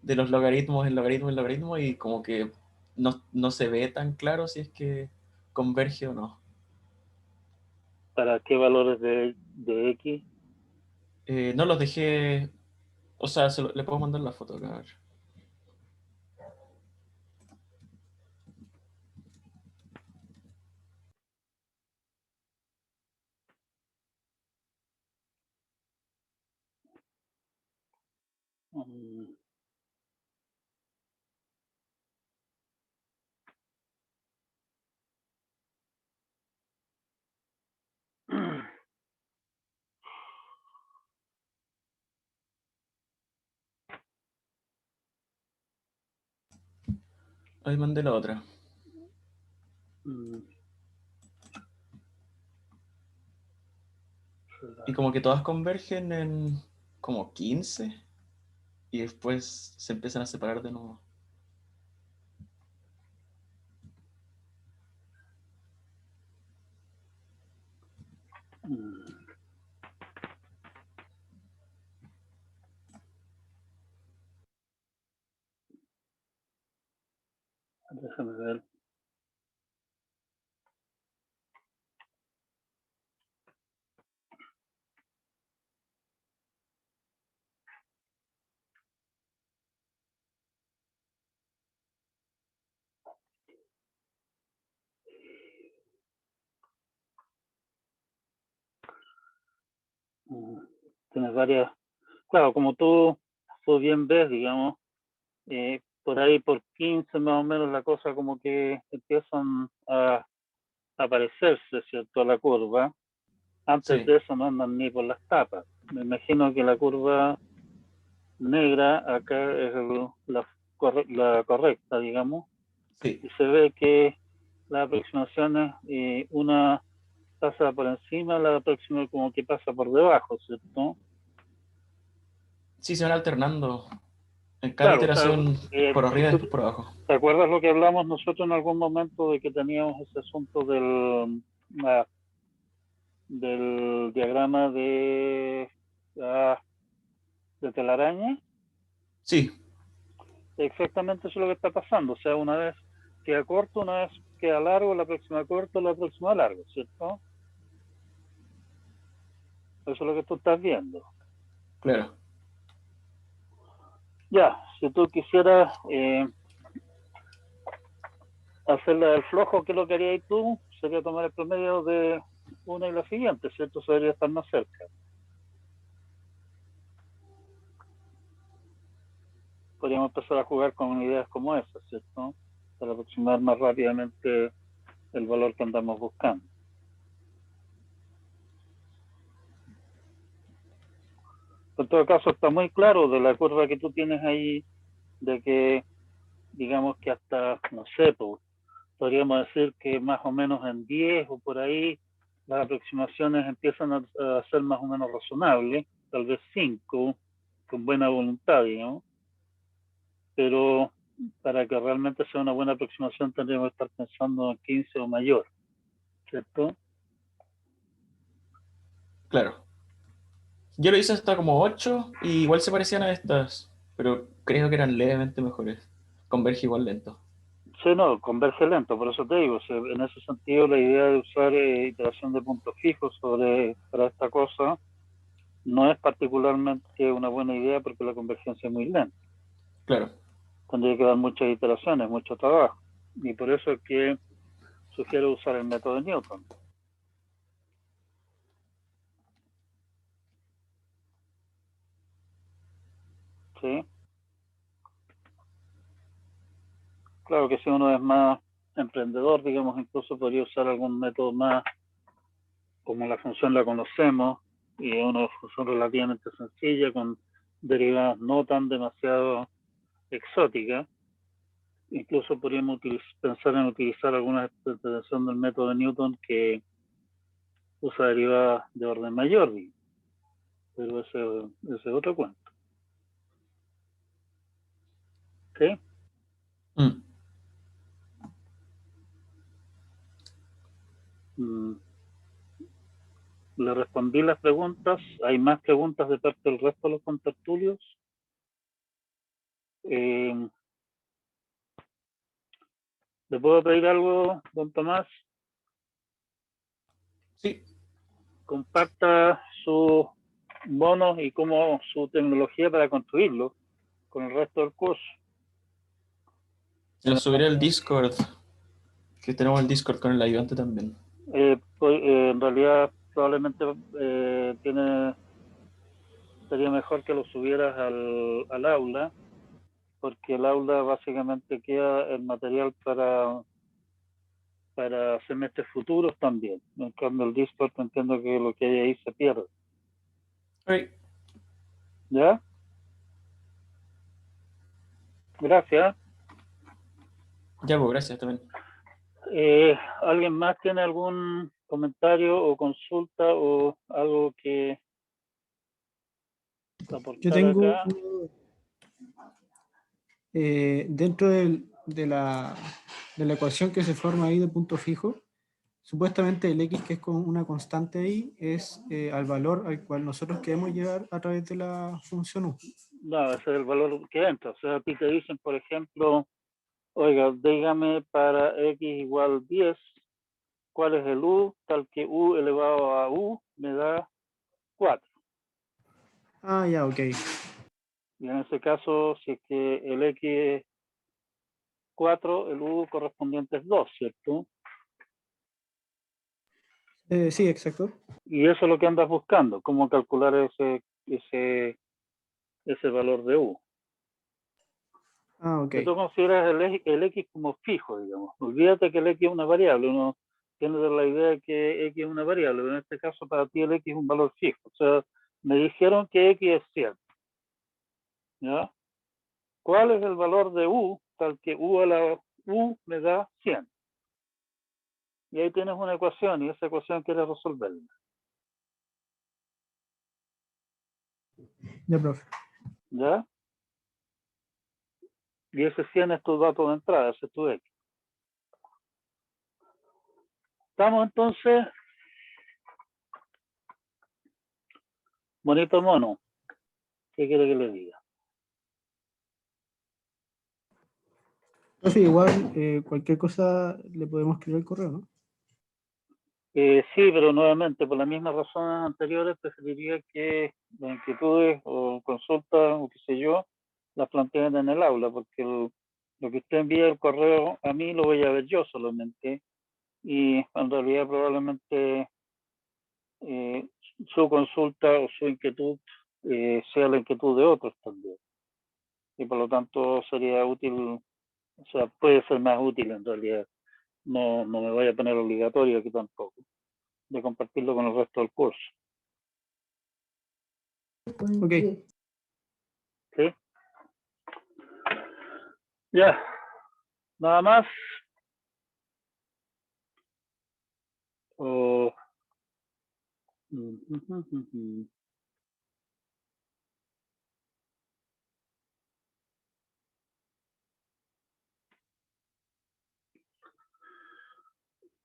Speaker 2: los logaritmos, el logaritmo, el logaritmo, y como que no se ve tan claro si es que converge o no.
Speaker 1: ¿Para qué valores de X?
Speaker 2: No los dejé, o sea, le puedo mandar la foto acá. A ver.
Speaker 1: Mm,
Speaker 2: Ahí mandé la otra.
Speaker 1: mm,
Speaker 2: Y como que todas convergen en como 15 y después se empiezan a separar de nuevo.
Speaker 1: mm, déjame ver. Mm, Tienes varias. Claro, como tú bien ves, digamos, por ahí por 15 más o menos la cosa como que empiezan a aparecerse, ¿cierto? La curva. Antes
Speaker 2: Sí,
Speaker 1: de eso no andan ni por las tapas. Me imagino que la curva negra acá es la correcta, digamos,
Speaker 2: sí.
Speaker 1: y se ve que las aproximaciones, una pasa por encima, la próxima como que pasa por debajo, ¿cierto?
Speaker 2: Sí, se van alternando en cada
Speaker 1: Claro, o sea,
Speaker 2: iteración por
Speaker 1: si
Speaker 2: arriba y
Speaker 1: tú
Speaker 2: después por abajo.
Speaker 1: te acuerdas lo que hablamos nosotros en algún momento de que teníamos ese asunto ah, del diagrama ah, de telaraña,
Speaker 2: Sí,
Speaker 1: exactamente eso es lo que está pasando, o sea, una vez queda corto, una vez queda largo, la próxima corto, la próxima largo, ¿cierto? Eso es lo que tú estás viendo.
Speaker 2: claro.
Speaker 1: Ya, si tú quisieras hacerla del flojo, ¿qué es lo que harías tú? Sería tomar el promedio de una y la siguiente, ¿cierto? Eso debería estar más cerca. Podríamos empezar a jugar con ideas como esas, ¿cierto? Para aproximar más rápidamente el valor que andamos buscando. En todo caso, está muy claro de la curva que tú tienes ahí, de que, digamos que hasta, no sé, pues, podríamos decir que más o menos en 10 o por ahí, las aproximaciones empiezan a ser más o menos razonables, tal vez 5 con buena voluntad, digamos, pero para que realmente sea una buena aproximación tendríamos que estar pensando en 15 o mayor, ¿cierto?
Speaker 2: Claro. Yo lo hice hasta como 8 y igual se parecían a estas, pero creo que eran levemente mejores. Converge igual lento.
Speaker 1: Sí, no, converge lento, por eso te digo, en ese sentido la idea de usar iteración de puntos fijos para esta cosa no es particularmente una buena idea porque la convergencia es muy lenta.
Speaker 2: Claro,
Speaker 1: Tendría que dar muchas iteraciones, mucho trabajo. Y por eso es que sugiero usar el método de Newton. ¿Sí? Claro que si uno es más emprendedor, digamos, incluso podría usar algún método más como la función la conocemos y es una función relativamente sencilla con derivadas no tan demasiado exóticas. Incluso podríamos pensar en utilizar alguna interpretación del método de Newton que usa derivadas de orden mayor, pero ese es otro cuento. ¿Sí?
Speaker 2: mm,
Speaker 1: Mm, le respondí respondí las preguntas. ¿Hay más preguntas de parte del resto de los contertulios? ¿Le puedo pedir algo, don Tomás?
Speaker 2: Sí.
Speaker 1: Comparta sus bonos y cómo su tecnología para construirlo con el resto del curso.
Speaker 2: Lo subiré al Discord, que tenemos el Discord con el ayudante también.
Speaker 1: En realidad probablemente sería mejor que lo subieras al aula, porque el aula básicamente queda el material para semestres futuros también. En cambio el Discord entiendo que lo que hay ahí se pierde.
Speaker 2: Okay.
Speaker 1: ¿Ya? Gracias.
Speaker 2: Ya, pues, gracias también.
Speaker 1: ¿Alguien más tiene algún comentario o consulta o algo que aportar
Speaker 3: Yo tengo
Speaker 1: acá?
Speaker 3: dentro de la ecuación que se forma ahí de punto fijo, supuestamente el x, que es con una constante ahí, es al valor al cual nosotros queremos llegar a través de la función u.
Speaker 1: No, ese es el valor que entra. O sea, a ti te dicen, por ejemplo, oiga, dígame para x igual 10, ¿cuál es el u? Tal que u elevado a u me da 4.
Speaker 3: Ah, ya, ok.
Speaker 1: Y en ese caso, si es que el x es 4, el u correspondiente es 2, ¿cierto?
Speaker 3: Sí, exacto.
Speaker 1: Y eso es lo que andas buscando, cómo calcular ese valor de u.
Speaker 3: Ah, ok.
Speaker 1: Que tú consideras el x como fijo, digamos. Olvídate que el x es una variable. Uno tiene la idea de que x es una variable, pero en este caso para ti el x es un valor fijo. O sea, me dijeron que x es 100. ¿Ya? ¿Cuál es el valor de u? Tal que u a la u me da 100. Y ahí tienes una ecuación y esa ecuación quieres resolverla.
Speaker 3: Ya, profe.
Speaker 1: ¿Ya? Y ese 100 es tu dato de entrada, ese es tu x. Estamos entonces, bonito mono. ¿Qué quiere que le diga?
Speaker 3: Profe, igual cualquier cosa le podemos escribir al correo, ¿no?
Speaker 1: Sí, pero nuevamente, por las mismas razones anteriores, preferiría que las inquietudes o consultas o qué sé yo, las planteen en el aula, porque lo que usted envía el correo a mí lo voy a ver yo solamente, y en realidad probablemente su consulta o su inquietud sea la inquietud de otros también. Y por lo tanto sería útil, o sea, puede ser más útil en realidad. No me voy a poner obligatorio aquí tampoco, de compartirlo con el resto del curso.
Speaker 3: Ok.
Speaker 1: ¿Sí? Ya, nada más. Oh.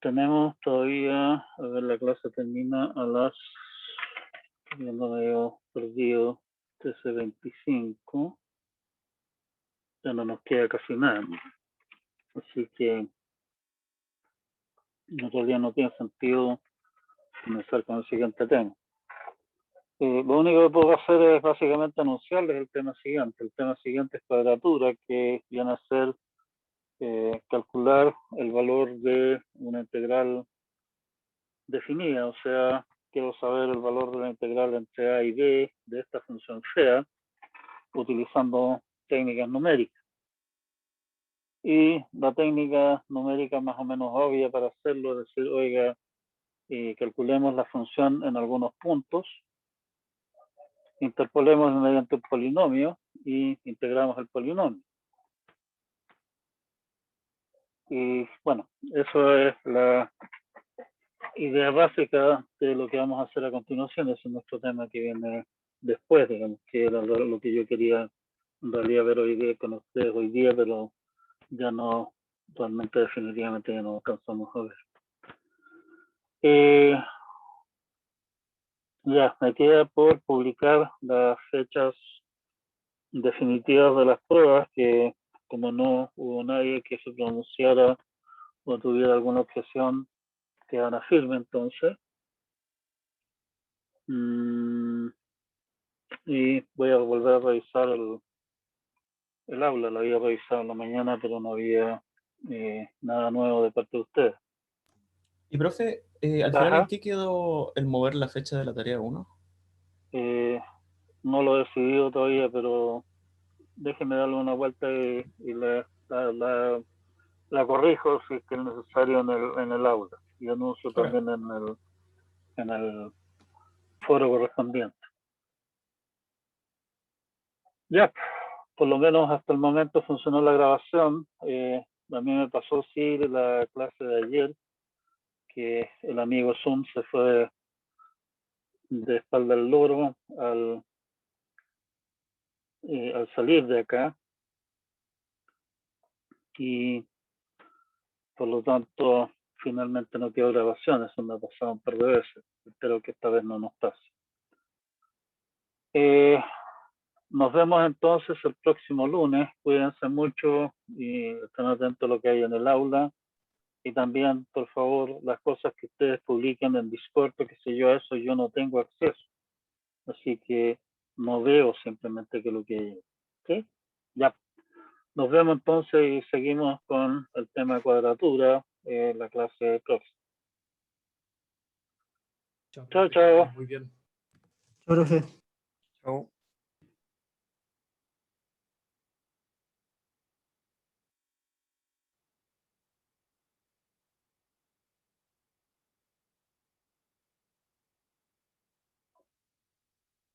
Speaker 1: Tenemos todavía, a ver, la clase termina a las, ya no veo perdido, 13:25. Ya no nos queda casi nada. Así que en realidad no tiene sentido comenzar con el siguiente tema. Lo único que puedo hacer es básicamente anunciarles el tema siguiente. El tema siguiente es cuadratura, que viene a ser calcular el valor de una integral definida, o sea, quiero saber el valor de la integral entre a y b de esta función sea, utilizando técnicas numéricas. Y la técnica numérica más o menos obvia para hacerlo es decir, oiga, calculemos la función en algunos puntos, interpolemos mediante un polinomio y integramos el polinomio. Y bueno, eso es la idea básica de lo que vamos a hacer a continuación. Ese es nuestro tema que viene después, digamos, que era lo que yo quería en realidad ver hoy día con ustedes hoy día, pero ya no, realmente definitivamente ya no alcanzamos a ver. Ya, me queda por publicar las fechas definitivas de las pruebas, que como no hubo nadie que se pronunciara o tuviera alguna objeción, quedan a firme entonces. Y voy a volver a revisar el aula, la había revisado en la mañana, pero no había nada nuevo de parte de ustedes.
Speaker 2: Y profe, al final, ¿en qué quedó el mover la fecha de la tarea 1?
Speaker 1: No lo he decidido todavía, pero déjeme darle una vuelta y la corrijo si es que es necesario en el aula. Y anuncio también en el foro correspondiente. Ya, por lo menos hasta el momento funcionó la grabación. A mí me pasó sí la clase de ayer, que el amigo Zoom se fue de espalda al loro al salir de acá, y por lo tanto finalmente no quedó grabación. Eso me ha pasado un par de veces. Espero que esta vez no nos pase. Nos vemos entonces el próximo lunes. Cuídense mucho y estén atentos a lo que hay en el aula. Y también, por favor, las cosas que ustedes publiquen en Discord, que sé yo, a eso yo no tengo acceso. Así que no veo simplemente que lo que hay. ¿Ok? Ya. Nos vemos entonces y seguimos con el tema de cuadratura, la clase de profe. Chao, chao.
Speaker 4: Muy bien.
Speaker 3: Chao, profe.
Speaker 4: Chao.